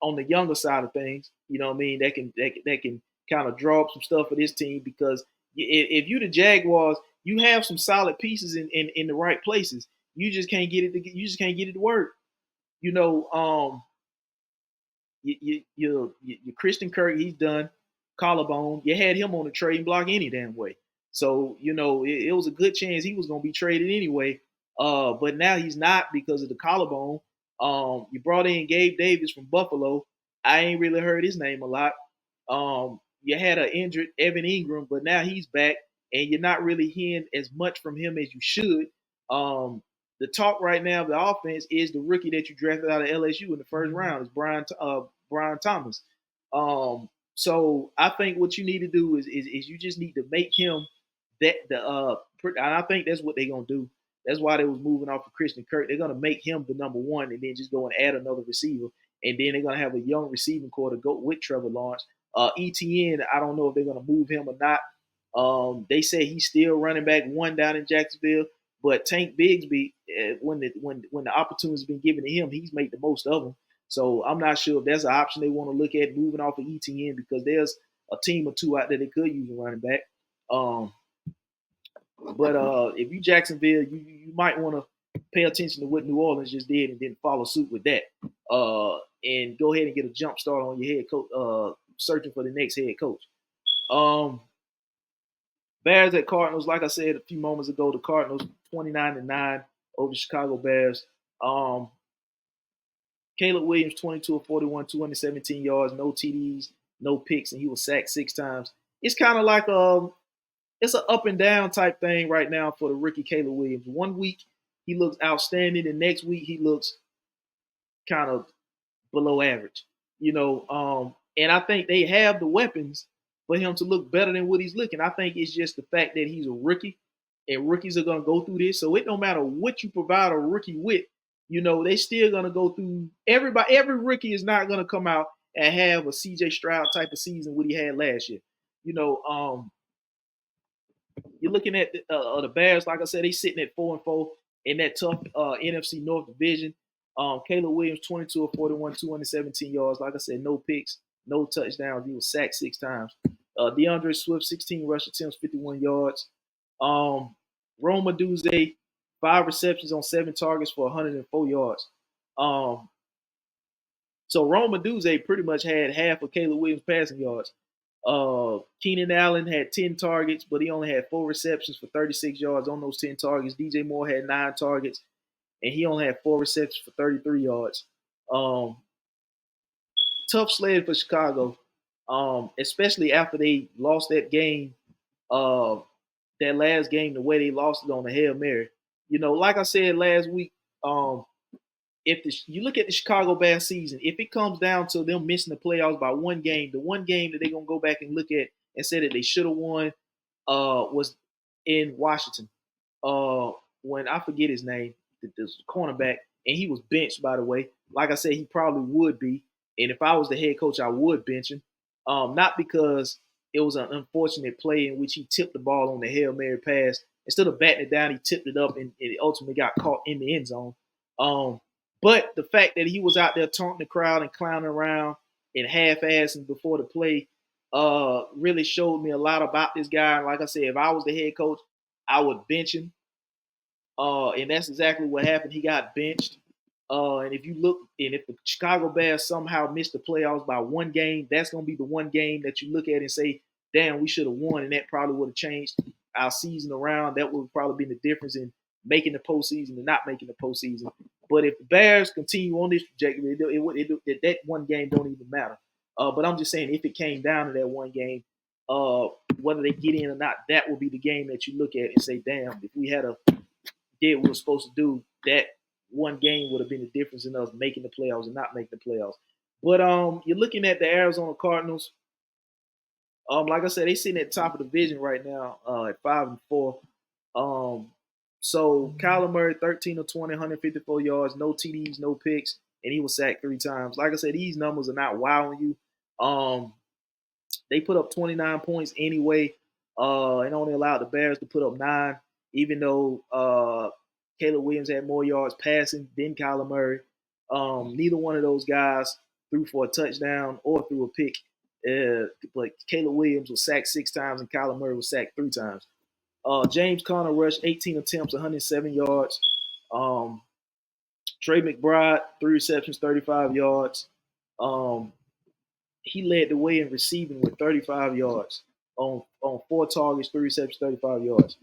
the younger side of things. You know what I mean? That can kind of draw up some stuff for this team, because if you the Jaguars, you have some solid pieces in the right places. You just can't get it to work. Your Christian Kirk, he's done. Collarbone, you had him on the trading block any damn way. So it was a good chance he was going to be traded anyway. But now he's not because of the collarbone. You brought in Gabe Davis from Buffalo. I ain't really heard his name a lot. You had an injured Evan Ingram, but now he's back, and you're not really hearing as much from him as you should. The talk right now of the offense is the rookie that you drafted out of LSU in the first round is Brian Thomas. So I think what you need to do is you just need to make him that and I think that's what they're gonna do. That's why they was moving off of Christian Kirk. They're gonna make him the number one, and then just go and add another receiver, and then they're gonna have a young receiving core to go with Trevor Lawrence. ETN, I don't know if they're gonna move him or not. They say he's still running back one down in Jacksonville, but Tank Bigsby, when the opportunity's been given to him, he's made the most of them. So I'm not sure if that's an option they want to look at moving off of ETN, because there's a team or two out there that could use a running back. But if you Jacksonville, you might want to pay attention to what New Orleans just did and then follow suit with that. And go ahead and get a jump start on your head coach, searching for the next head coach. Bears at Cardinals, like I said a few moments ago, the Cardinals 29-9 over the Chicago Bears. Caleb Williams, 22 of 41, 217 yards, no TDs, no picks, and he was sacked 6 times. It's kind of like it's an up and down type thing right now for the rookie Caleb Williams. One week he looks outstanding, the next week he looks kind of below average. And I think they have the weapons for him to look better than what he's looking. I think it's just the fact that he's a rookie, and rookies are going to go through this. So it don't matter what you provide a rookie with. They still going to go through. Every rookie is not going to come out and have a CJ Stroud type of season what he had last year. You're looking at the Bears. Like I said, they sitting at 4-4 in that tough NFC North division. Caleb Williams, 22 of 41, 217 yards. Like I said, no picks, no touchdowns. He was sacked 6 times. DeAndre Swift, 16 rush attempts, 51 yards. Rome Odunze, 5 receptions on 7 targets for 104 yards. So Rome Odunze pretty much had half of Caleb Williams' passing yards. Keenan Allen had 10 targets, but he only had 4 receptions for 36 yards on those 10 targets. DJ Moore had 9 targets, and he only had 4 receptions for 33 yards. Tough sled for Chicago, especially after they lost that game, that last game, the way they lost it on the Hail Mary. Like I said last week, if you look at the Chicago Bears season, if it comes down to them missing the playoffs by one game, the one game that they're going to go back and look at and say that they should have won was in Washington. When I forget his name, the cornerback, and he was benched, by the way. Like I said, he probably would be. And if I was the head coach, I would bench him. Not because it was an unfortunate play in which he tipped the ball on the Hail Mary pass. Instead of batting it down, he tipped it up and it ultimately got caught in the end zone. But the fact that he was out there taunting the crowd and clowning around and half-assing before the play really showed me a lot about this guy. And like I said, if I was the head coach, I would bench him. And that's exactly what happened. He got benched. And if you look, and if the Chicago Bears somehow missed the playoffs by one game, that's going to be the one game that you look at and say, damn, we should have won. And that probably would have changed our season around. That would have probably been the difference in making the postseason and not making the postseason. But if the Bears continue on this trajectory, that one game don't even matter. But I'm just saying, if it came down to that one game, whether they get in or not, that will be the game that you look at and say, damn, if we did what we were supposed to do, that one game would have been the difference in us making the playoffs and not making the playoffs. But you're looking at the Arizona Cardinals. Like I said, they sitting at the top of the division right now at 5-4. So Kyler Murray, 13 of 20, 154 yards, no TDs, no picks, and he was sacked 3 times. Like I said, these numbers are not wowing you. They put up 29 points anyway, and only allowed the Bears to put up 9, even though Caleb Williams had more yards passing than Kyler Murray. Neither one of those guys threw for a touchdown or threw a pick. But Caleb Williams was sacked 6 times and Kyler Murray was sacked 3 times. James Conner rushed 18 attempts, 107 yards. Trey McBride, 3 receptions, 35 yards. He led the way in receiving with 35 yards on 4 targets, 3 receptions, 35 yards.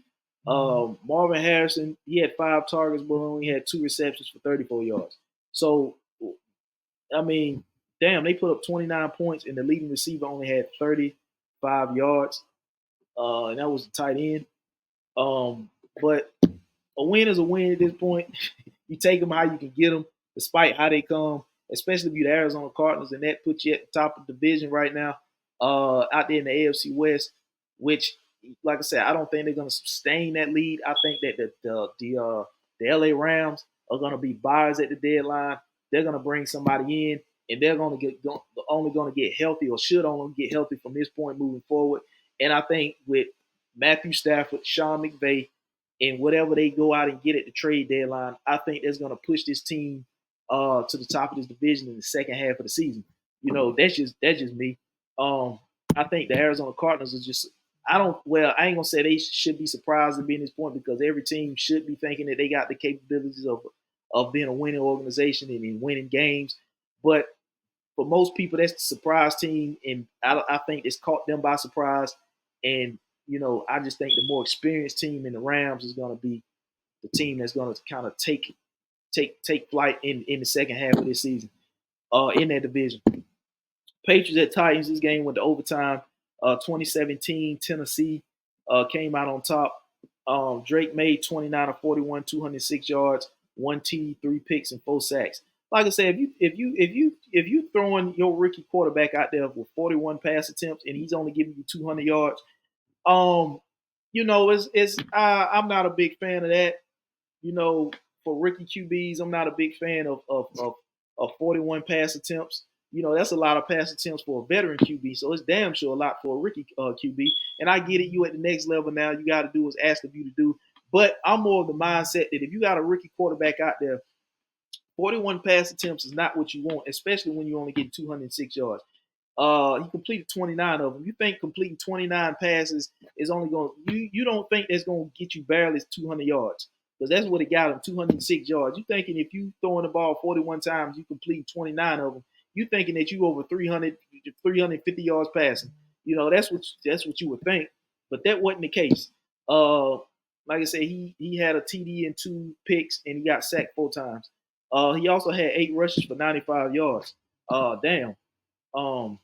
Marvin Harrison, he had 5 targets, but only had 2 receptions for 34 yards. So, I mean, damn, they put up 29 points, and the leading receiver only had 35 yards, and that was the tight end. But a win is a win at this point. You take them how you can get them, despite how they come, especially if you're the Arizona Cardinals, and that puts you at the top of the division right now. out there in the AFC West, which, like I said, I don't think they're going to sustain that lead. I think that the LA Rams are going to be buyers at the deadline. They're going to bring somebody in, and they're going to only going to get healthy, or should only get healthy from this point moving forward. And I think with Matthew Stafford, Sean McVay, and whatever they go out and get at the trade deadline, I think that's going to push this team to the top of this division in the second half of the season. That's just me. Um, I think the Arizona Cardinals is just. I ain't gonna say they should be surprised to be in this point, because every team should be thinking that they got the capabilities of being a winning organization and in winning games. But for most people, that's the surprise team, and I think it's caught them by surprise. And I just think the more experienced team in the Rams is going to be the team that's going to kind of take flight in the second half of this season in that division. Patriots at Titans. This game went to overtime. 2017, Tennessee came out on top. Drake made 29 of 41, 206 yards, 1 TD, 3 picks, and 4 sacks. Like I said, if you throwing your rookie quarterback out there with 41 pass attempts and he's only giving you 200 yards, I'm not a big fan of that. For rookie QBs, I'm not a big fan of 41 pass attempts. That's a lot of pass attempts for a veteran QB, so it's damn sure a lot for a rookie QB. And I get it, you at the next level now, you got to do what's asked of you to do. But I'm more of the mindset that if you got a rookie quarterback out there, 41 pass attempts is not what you want, especially when you only get 206 yards. He completed 29 of them. You think completing 29 passes is only going you don't think that's going to get you barely 200 yards, because that's what it got him, 206 yards. You thinking if you throwing the ball 41 times, you complete 29 of them, you thinking that you over 350 yards passing. That's what you would think, but that wasn't the case. Like I said, he had a TD and 2 picks, and he got sacked 4 times. He also had 8 rushes for 95 yards. Damn. Hunter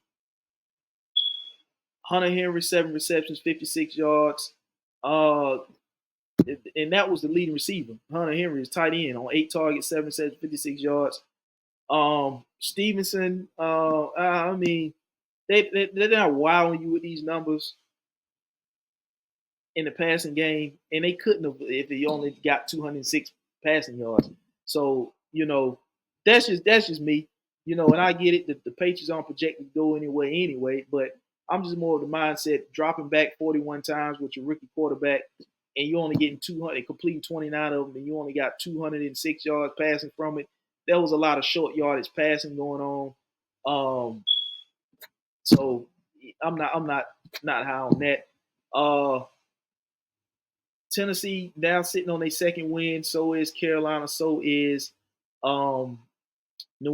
Henry, 7 receptions, 56 yards. And that was the leading receiver. Hunter Henry is tight end on 8 targets, 7 receptions, 56 yards. Stevenson, I mean, they're not wowing you with these numbers in the passing game, and they couldn't have if he only got 206 passing yards. So that's just me. And I get it that the Patriots aren't projected to go anyway. But I'm just more of the mindset dropping back 41 times with your rookie quarterback, and you only getting 200, completing 29 of them, and you only got 206 yards passing from it. There was a lot of short yardage passing going on. So I'm not high on that. Tennessee now sitting on their second win. So is Carolina. So is New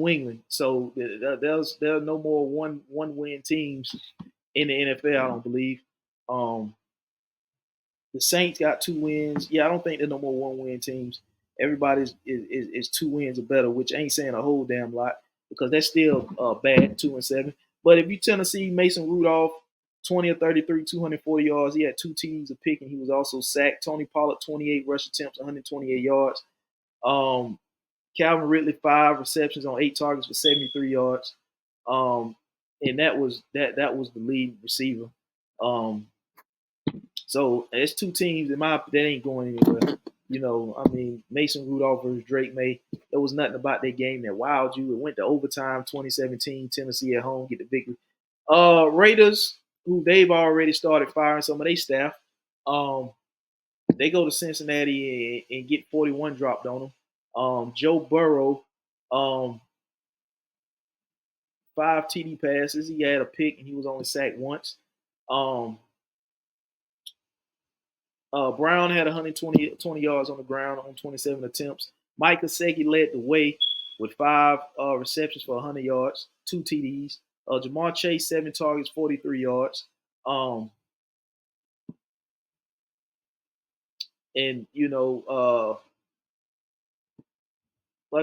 England. So there are no more one win teams in the NFL. I don't believe. The Saints got 2 wins. Yeah, I don't think there are no more 1 win teams. Everybody's is 2 wins or better, which ain't saying a whole damn lot, because that's still bad, 2-7. But if you Tennessee, Mason Rudolph, 20 or 33, 240 yards. He had 2 TDs a pick, and he was also sacked. Tony Pollard, 28 rush attempts, 128 yards. Calvin Ridley, 5 receptions on 8 targets for 73 yards. And that was the lead receiver. So it's 2 teams that ain't going anywhere. Mason Rudolph versus Drake May. There was nothing about that game that wowed you. It went to overtime, 2017. Tennessee at home get the victory. Raiders, who they've already started firing some of their staff. They go to Cincinnati and get 41 dropped on them. Joe Burrow, 5 TD passes. He had a pick, and he was only sacked once. Brown had 120 yards on the ground on 27 attempts. Mike Gesicki led the way with 5 receptions for 100 yards, 2 TDs. Jamar Chase, 7 targets, 43 yards. Like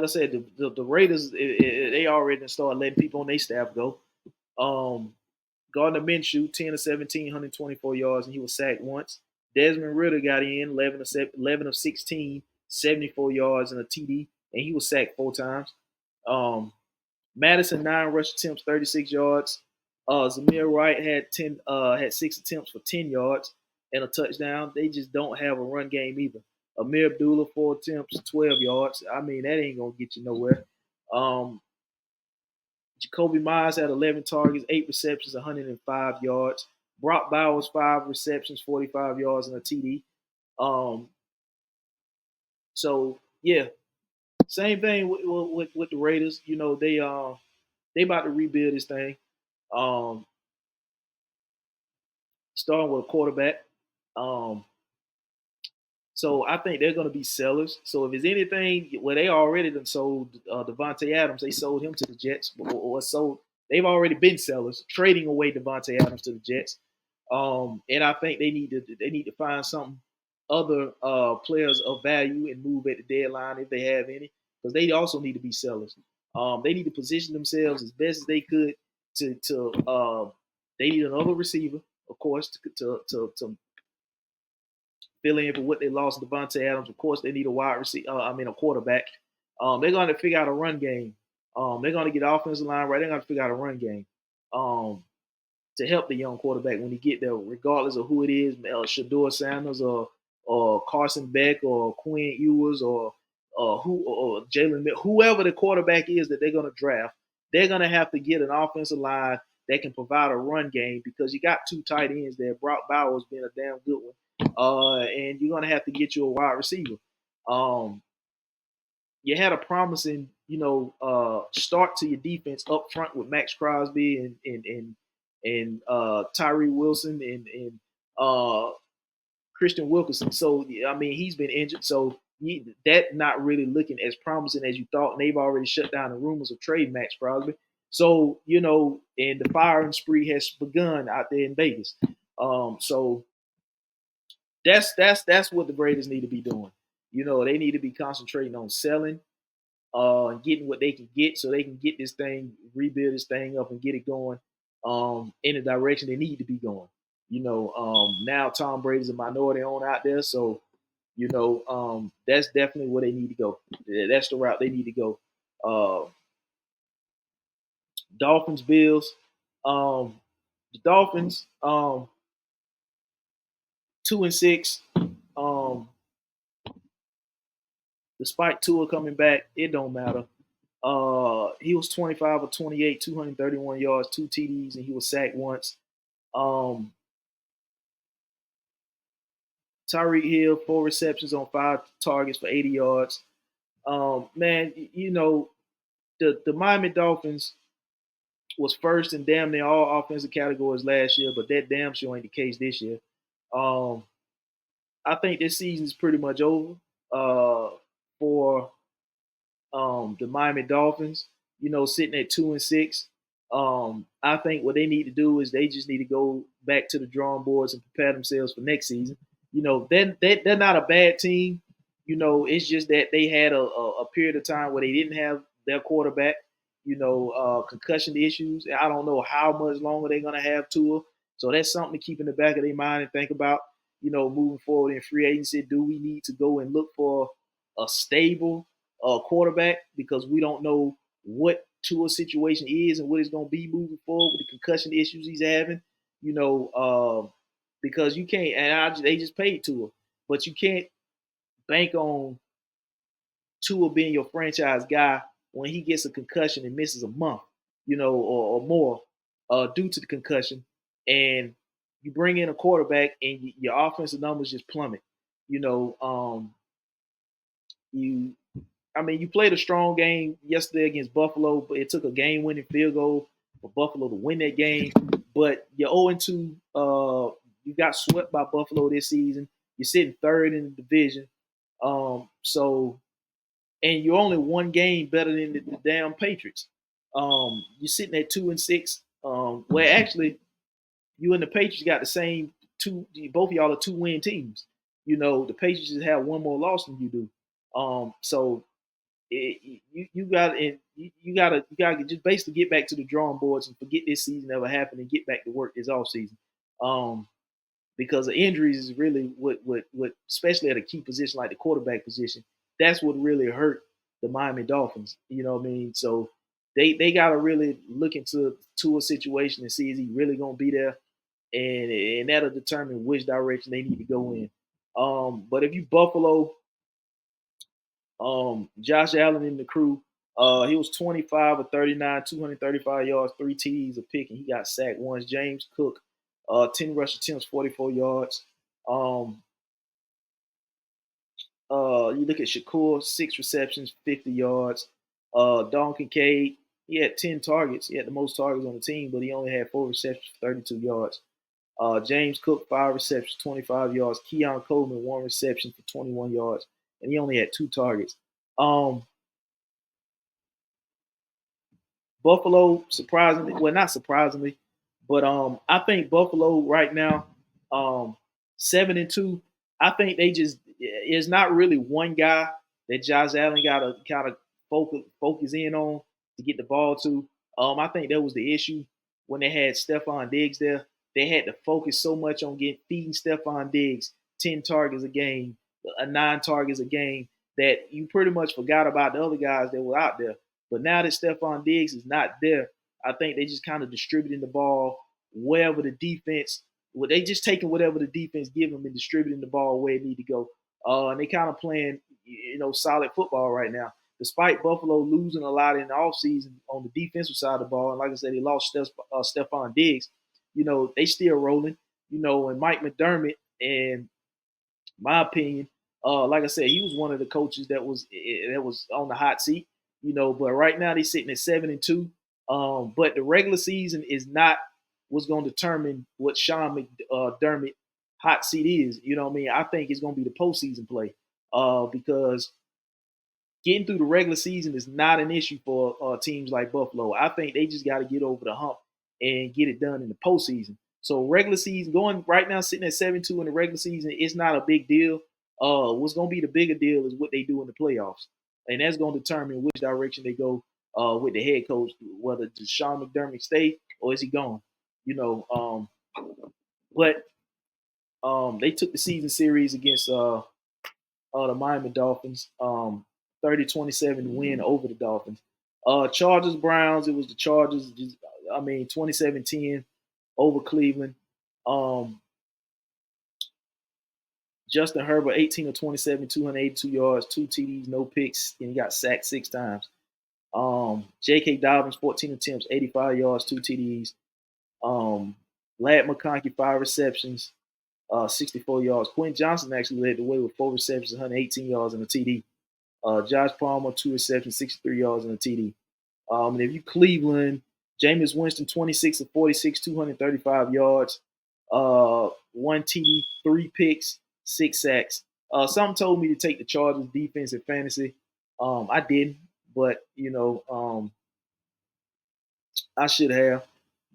I said, the Raiders, they already started letting people on their staff go. Gardner Minshew, 10 of 17, 124 yards, and he was sacked once. Desmond Ridder got in, 11 of 16, 74 yards and a TD, and he was sacked 4 times. Madison, 9 rush attempts, 36 yards. Zamir Wright had 6 attempts for 10 yards and a touchdown. They just don't have a run game either. Amir Abdullah 4 attempts, 12 yards. I mean, that ain't gonna get you nowhere. Um, Jacoby Myers had 11 targets, 8 receptions, 105 yards. Brock Bowers 5 receptions, 45 yards and a TD. Um, so yeah, same thing with the Raiders. You know, they about to rebuild this thing. Um, Starting with a quarterback. Um, so I think they're going to be sellers. So if it's anything, well, they already done sold Devontae Adams. They sold him to the Jets, or sold. They've already been sellers, trading away Devontae Adams to the Jets. And I think they need to find something other players of value and move at the deadline if they have any, because they also need to be sellers. They need to position themselves as best as they could to they need another receiver, of course, to fill in for what they lost Devontae Adams. Of course, they need a wide receiver. A quarterback. They're going to figure out a run game. They're going to get the offensive line right. They're going to figure out a run game to help the young quarterback when he get there, regardless of who it is, Shador Sanders or Carson Beck or Quinn Ewers or Jalen, whoever the quarterback is that they're going to draft. They're going to have to get an offensive line that can provide a run game, because you got two tight ends there. Brock Bowers being a damn good one, and you're going to have to get you a wide receiver. Um, you had a promising, start to your defense up front with Max Crosby and Tyree Wilson and Christian Wilkerson. So I mean, he's been injured, so that not really looking as promising as you thought. And they've already shut down the rumors of trade Max Crosby. So and the firing spree has begun out there in Vegas. So that's what the Raiders need to be doing. They need to be concentrating on selling, and getting what they can get, so they can get this thing, rebuild this thing up, and get it going in the direction they need to be going. Now Tom Brady's a minority owner out there, so that's definitely where they need to go. That's the route they need to go. Dolphins, Bills. The Dolphins, 2-6. Despite Tua coming back, it don't matter. He was 25 or 28, 231 yards, 2 TDs, and he was sacked once. Um, Tyreek Hill, 4 receptions on 5 targets for 80 yards. Man, the Miami Dolphins was first in damn near all offensive categories last year, but that damn sure ain't the case this year. I think this season is pretty much over for the Miami Dolphins, sitting at 2-6. I think what they need to do is they just need to go back to the drawing boards and prepare themselves for next season. They're not a bad team. It's just that they had a period of time where they didn't have their quarterback, concussion issues. I don't know how much longer they're going to have Tua. So that's something to keep in the back of their mind and think about, moving forward in free agency. Do we need to go and look for a stable quarterback, because we don't know what Tua's situation is and what it's going to be moving forward with the concussion issues he's having, because you can't, and they just paid Tua, but you can't bank on Tua being your franchise guy when he gets a concussion and misses a month, or more due to the concussion, and you bring in a quarterback and your offensive numbers just plummet. You know, you you played a strong game yesterday against Buffalo, but it took a game-winning field goal for Buffalo to win that game. But you're 0-2. You got swept by Buffalo this season. You're sitting third in the division. And you're only one game better than the damn Patriots. You're sitting at 2-6. Where actually you and the Patriots got the same two. Both of y'all are 2-win teams. The Patriots just have one more loss than you do. So you got to just basically get back to the drawing boards and forget this season ever happened and get back to work this off season. Because the injuries is really what especially at a key position like the quarterback position, that's what really hurt the Miami Dolphins. You know what I mean? So they gotta really look into a situation and see is he really gonna be there, and that'll determine which direction they need to go in. But if you Buffalo, Josh Allen and the crew, he was 25 of 39, 235 yards, 3 TDs a pick, and he got sacked once. James Cook, 10 rush attempts, 44 yards. Um, you look at Shakur, 6 receptions, 50 yards. Don Kincaid, he had 10 targets. He had the most targets on the team, but he only had 4 receptions, 32 yards. James Cook, 5 receptions, 25 yards. Keon Coleman, 1 reception for 21 yards, and he only had 2 targets. Buffalo, surprisingly, well, not surprisingly, but I think Buffalo right now, 7-2. I think they just it's not really one guy that Josh Allen got to kind of focus in on to get the ball to. I think that was the issue when they had Stephon Diggs there. They had to focus so much on feeding Stephon Diggs 10 targets a game, 9 targets a game, that you pretty much forgot about the other guys that were out there. But now that Stephon Diggs is not there, I think they just kind of distributing the ball wherever the defense. Well, they just taking whatever the defense give them and distributing the ball where it need to go. And they kind of playing, solid football right now. Despite Buffalo losing a lot in the offseason on the defensive side of the ball, and like I said, they lost Stephon Diggs. They still rolling. And Mike McDermott, in my opinion, like I said, he was one of the coaches that was on the hot seat. But right now they're sitting at 7-2. But the regular season is not what's going to determine what Sean McDermott hot seat is. You know what I mean? I think it's going to be the postseason play, because getting through the regular season is not an issue for teams like Buffalo. I think they just got to get over the hump and get it done in the postseason. So regular season, going right now, sitting at 7-2 in the regular season, it's not a big deal. What's going to be the bigger deal is what they do in the playoffs, and that's going to determine which direction they go with the head coach, whether does Sean McDermott stay or is he gone. But they took the season series against the Miami Dolphins, 30-27 win over the Dolphins. Chargers Browns, it was the Chargers. 27-10 over Cleveland. Justin Herbert, 18 of 27, 282 yards, 2 TDs, no picks, and he got sacked 6 times. J.K. Dobbins, 14 attempts, 85 yards, 2 TDs. Lad McConkey, 5 receptions, 64 yards. Quentin Johnson actually led the way with 4 receptions, 118 yards, and a TD. Josh Palmer, 2 receptions, 63 yards, and a TD. And if you Cleveland, Jameis Winston, 26 of 46, 235 yards, 1 TD, 3 picks, 6 sacks. Some told me to take the Chargers defense in fantasy. I didn't, but I should have.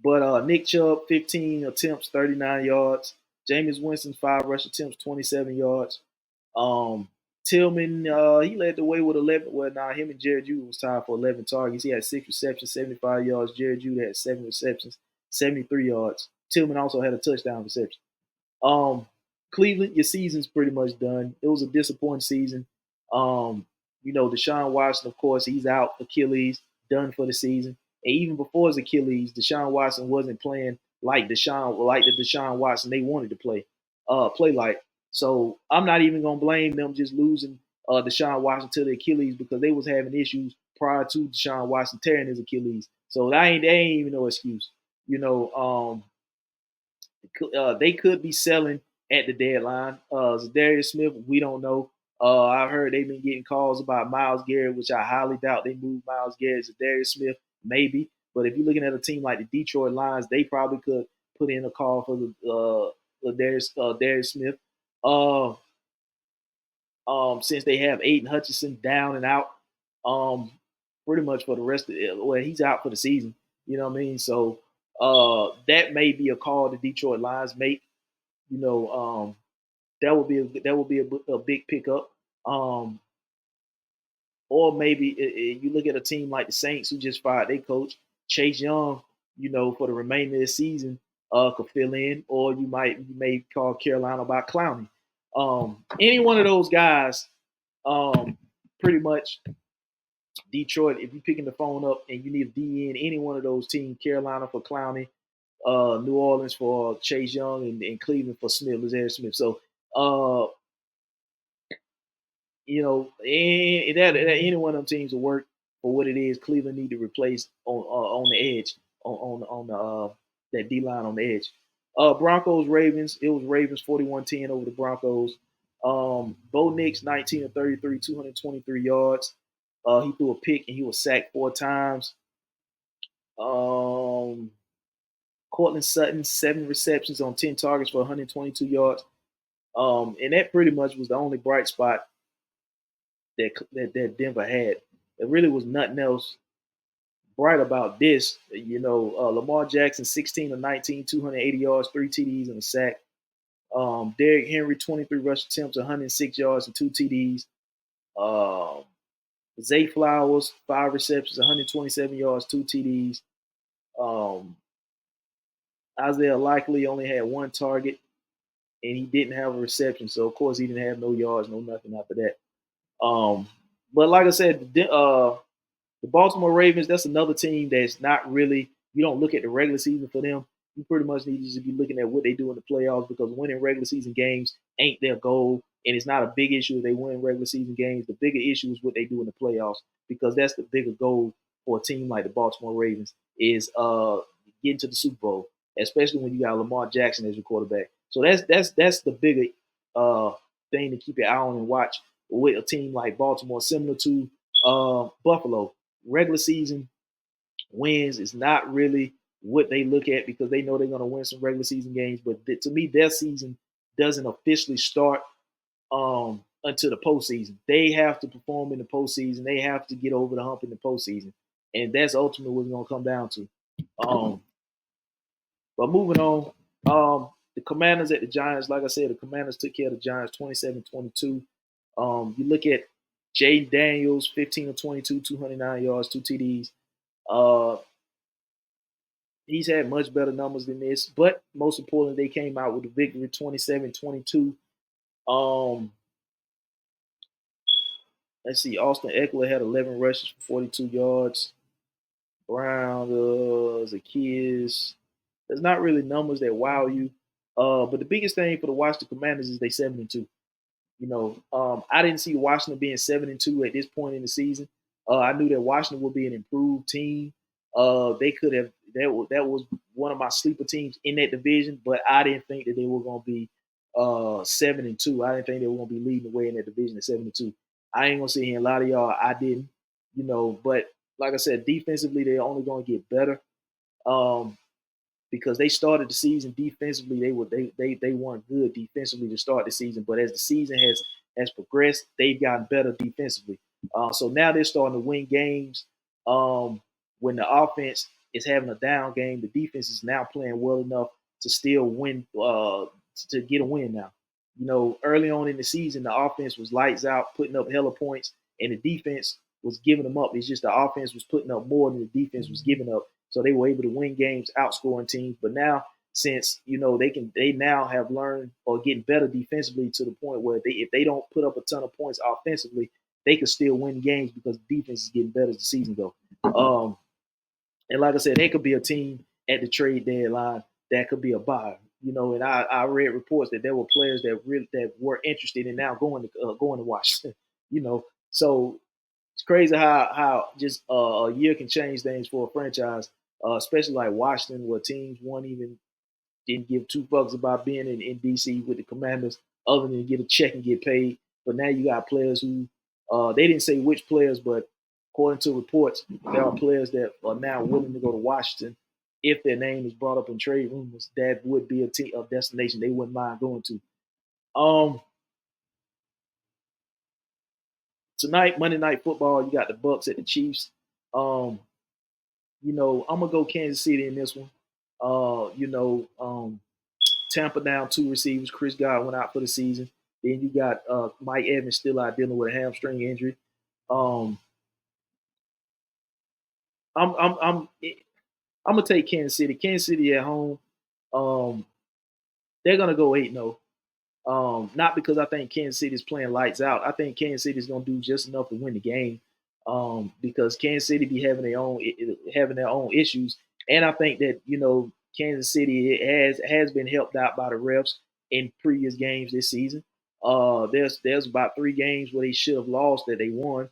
But Nick Chubb, 15 attempts, 39 yards. Jameis Winston, 5 rush attempts, 27 yards. Tillman, he led the way with 11. Well, him and Jared Judy was tied for 11 targets. He had 6 receptions, 75 yards. Jared Judy had 7 receptions, 73 yards. Tillman also had a touchdown reception. Cleveland, your season's pretty much done. It was a disappointing season. Deshaun Watson, of course, he's out. Achilles, done for the season. And even before his Achilles, Deshaun Watson wasn't playing like the Deshaun Watson they wanted to play like. So I'm not even gonna blame them just losing Deshaun Watson to the Achilles, because they was having issues prior to Deshaun Watson tearing his Achilles. So that ain't even no excuse. They could be selling at the deadline. Zadarius Smith, we don't know. I've heard they've been getting calls about Myles Garrett, which I highly doubt they move Myles Garrett. Zadarius Smith, maybe. But if you're looking at a team like the Detroit Lions, they probably could put in a call for the Darius Smith. Since they have Aiden Hutchinson down and out, pretty much for the rest of it. Well, he's out for the season. You know what I mean? So that may be a call the Detroit Lions make. That would be a big pickup. Or maybe you look at a team like the Saints, who just fired their coach, Chase Young. For the remainder of the season, could fill in, or you may call Carolina about Clowney. Any one of those guys, pretty much Detroit, if you're picking the phone up and you need a DN, any one of those teams, Carolina for Clowney, New Orleans for Chase Young, and Cleveland for Smith, Lazare Smith. So, any one of them teams will work for what it is. Cleveland need to replace on the edge on the that D line on the edge. Broncos Ravens. It was Ravens 41-10 over the Broncos. Bo Nix 19 of 33, 223 yards. He threw a pick and he was sacked 4 times. Cortland Sutton 7 receptions on 10 targets for 122 yards. And that pretty much was the only bright spot that Denver had. There really was nothing else bright about this. Lamar Jackson, 16 of 19, 280 yards, 3 TDs and a sack. Derrick Henry, 23 rush attempts, 106 yards and 2 TDs. Zay Flowers, 5 receptions, 127 yards, 2 TDs. Isaiah Likely only had 1 target, and he didn't have a reception. So, of course, he didn't have no yards, no nothing after that. But like I said, the Baltimore Ravens, that's another team that's not really, you don't look at the regular season for them. You pretty much need to be looking at what they do in the playoffs, because winning regular season games ain't their goal. And it's not a big issue if they win regular season games. The bigger issue is what they do in the playoffs, because that's the bigger goal for a team like the Baltimore Ravens is getting to the Super Bowl, especially when you got Lamar Jackson as your quarterback. So that's the bigger thing to keep your eye on and watch with a team like Baltimore, similar to Buffalo. Regular season wins is not really what they look at, because they know they're going to win some regular season games. But to me, their season doesn't officially start until the postseason. They have to perform in the postseason. They have to get over the hump in the postseason. And that's ultimately what it's going to come down to. But moving on, the Commanders at the Giants, like I said, the Commanders took care of the Giants 27-22. You look at Jaden Daniels, 15 of 22, 209 yards, 2 TDs. He's had much better numbers than this, but most importantly, they came out with a victory 27-22. Let's see, Austin Eckler had 11 rushes for 42 yards. Brown, Zacchaeus. There's not really numbers that wow you. But the biggest thing for the Washington Commanders is they 7-2. I didn't see Washington being 7-2 at this point in the season. I knew that Washington would be an improved team. They could have that was one of my sleeper teams in that division, but I didn't think that they were going to be 7-2. I didn't think they were going to be leading the way in that division at 7-2. I ain't gonna sit here and lie to y'all. I didn't, But like I said, defensively they're only going to get better. Because they started the season defensively, they weren't good defensively to start the season. But as the season has progressed, they've gotten better defensively. So now they're starting to win games. When the offense is having a down game, the defense is now playing well enough to still win, to get a win now. Early on in the season, the offense was lights out, putting up hella points, and the defense was giving them up. It's just the offense was putting up more than the defense was giving up. So they were able to win games, outscoring teams. But now, since they now have learned or getting better defensively to the point where if they don't put up a ton of points offensively, they can still win games because the defense is getting better as the season goes. And like I said, they could be a team at the trade deadline that could be a buyer. And I read reports that there were players that were interested in now going to Washington. So it's crazy how just a year can change things for a franchise, especially like Washington, where teams didn't give 2 fucks about being in DC with the Commanders, other than get a check and get paid. But now you got players who they didn't say which players, but according to reports, there are players that are now willing to go to Washington if their name is brought up in trade rumors. That would be a destination they wouldn't mind going to. Tonight, Monday Night Football, you got the Bucks at the Chiefs. I'm gonna go Kansas City in this one. Tampa down 2 receivers. Chris Godwin out for the season. Then you got Mike Evans still out dealing with a hamstring injury. I'm gonna take Kansas City. Kansas City at home. They're gonna go 8-0. Not because I think Kansas City is playing lights out. I think Kansas City is gonna do just enough to win the game. because Kansas City be having their own issues, and I think that Kansas City has been helped out by the refs in previous games this season. There's about 3 games where they should have lost that they won.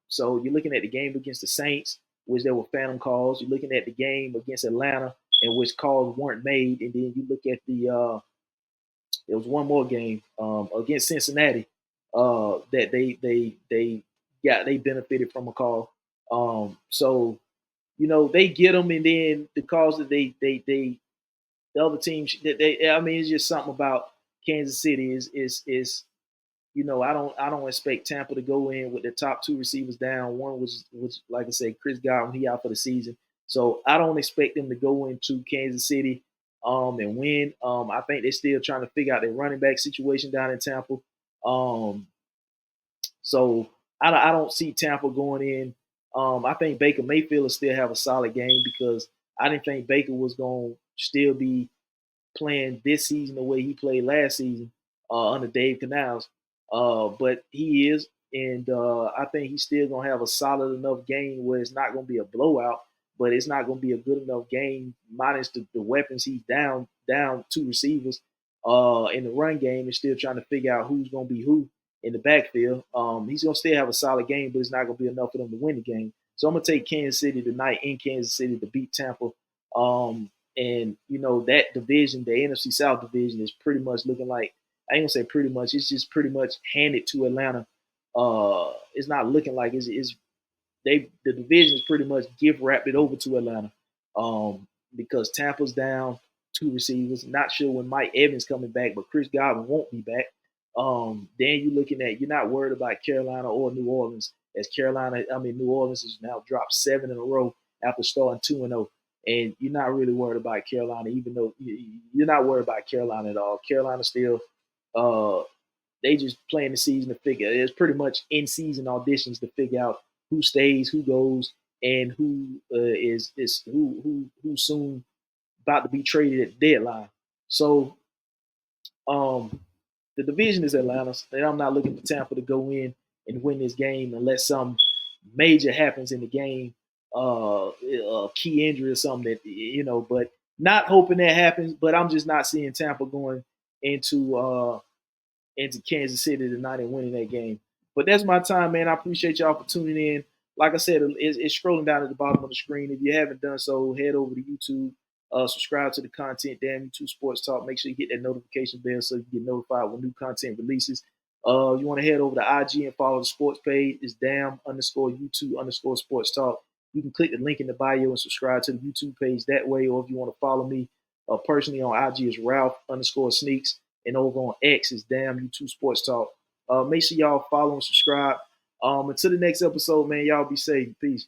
So you're looking at the game against the Saints, which there were phantom calls. You're looking at the game against Atlanta, in which calls weren't made, and then you look at there was one more game against Cincinnati that they benefited from a call. So they get them, and then the calls that the other teams I mean, it's just something about Kansas City is I don't expect Tampa to go in with the top 2 receivers down. One was like I said, Chris Godwin, he out for the season. So I don't expect them to go into Kansas City and win. I think they're still trying to figure out their running back situation down in Tampa. Um, so I don't see Tampa going in. I think Baker Mayfield will still have a solid game because I didn't think Baker was going to still be playing this season the way he played last season under Dave Canals. But he is, and I think he's still gonna have a solid enough game where it's not gonna be a blowout, but it's not gonna be a good enough game minus the weapons he's down 2 receivers. In the run game, is still trying to figure out who's gonna be who in the backfield. He's gonna still have a solid game, but it's not gonna be enough for them to win the game. So I'm gonna take Kansas City tonight in Kansas City to beat Tampa. And that division, the NFC South division, is pretty much looking like, I ain't gonna say pretty much, it's just pretty much handed to Atlanta. It's not looking like it's the division is pretty much gift wrapped it over to Atlanta. Because Tampa's down 2 receivers. Not sure when Mike Evans coming back, but Chris Godwin won't be back. Then you're not worried about Carolina or New Orleans, as New Orleans has now dropped 7 in a row after starting 2-0. And you're not really worried about Carolina, even though you're not worried about Carolina at all. Carolina still, they just playing the season to figure. It's pretty much in season auditions to figure out who stays, who goes, and who is who soon about to be traded at the deadline. So um, the division is Atlanta's, and I'm not looking for Tampa to go in and win this game unless some major happens in the game, a key injury or something that. But not hoping that happens. But I'm just not seeing Tampa going into Kansas City tonight and winning that game. But that's my time, man. I appreciate y'all for tuning in. Like I said, it's scrolling down at the bottom of the screen. If you haven't done so, head over to YouTube, subscribe to the content, Damn You Too Sports Talk. Make sure you hit that notification bell so you get notified when new content releases. You want to head over to IG and follow the sports page. It's Damn_You2_Sports Talk. You can click the link in the bio and subscribe to the YouTube page that way. Or if you want to follow me personally on IG, is Ralph_Sneaks. And over on X is Damn You Too Sports Talk. Make sure y'all follow and subscribe. Until the next episode, man, y'all be safe. Peace.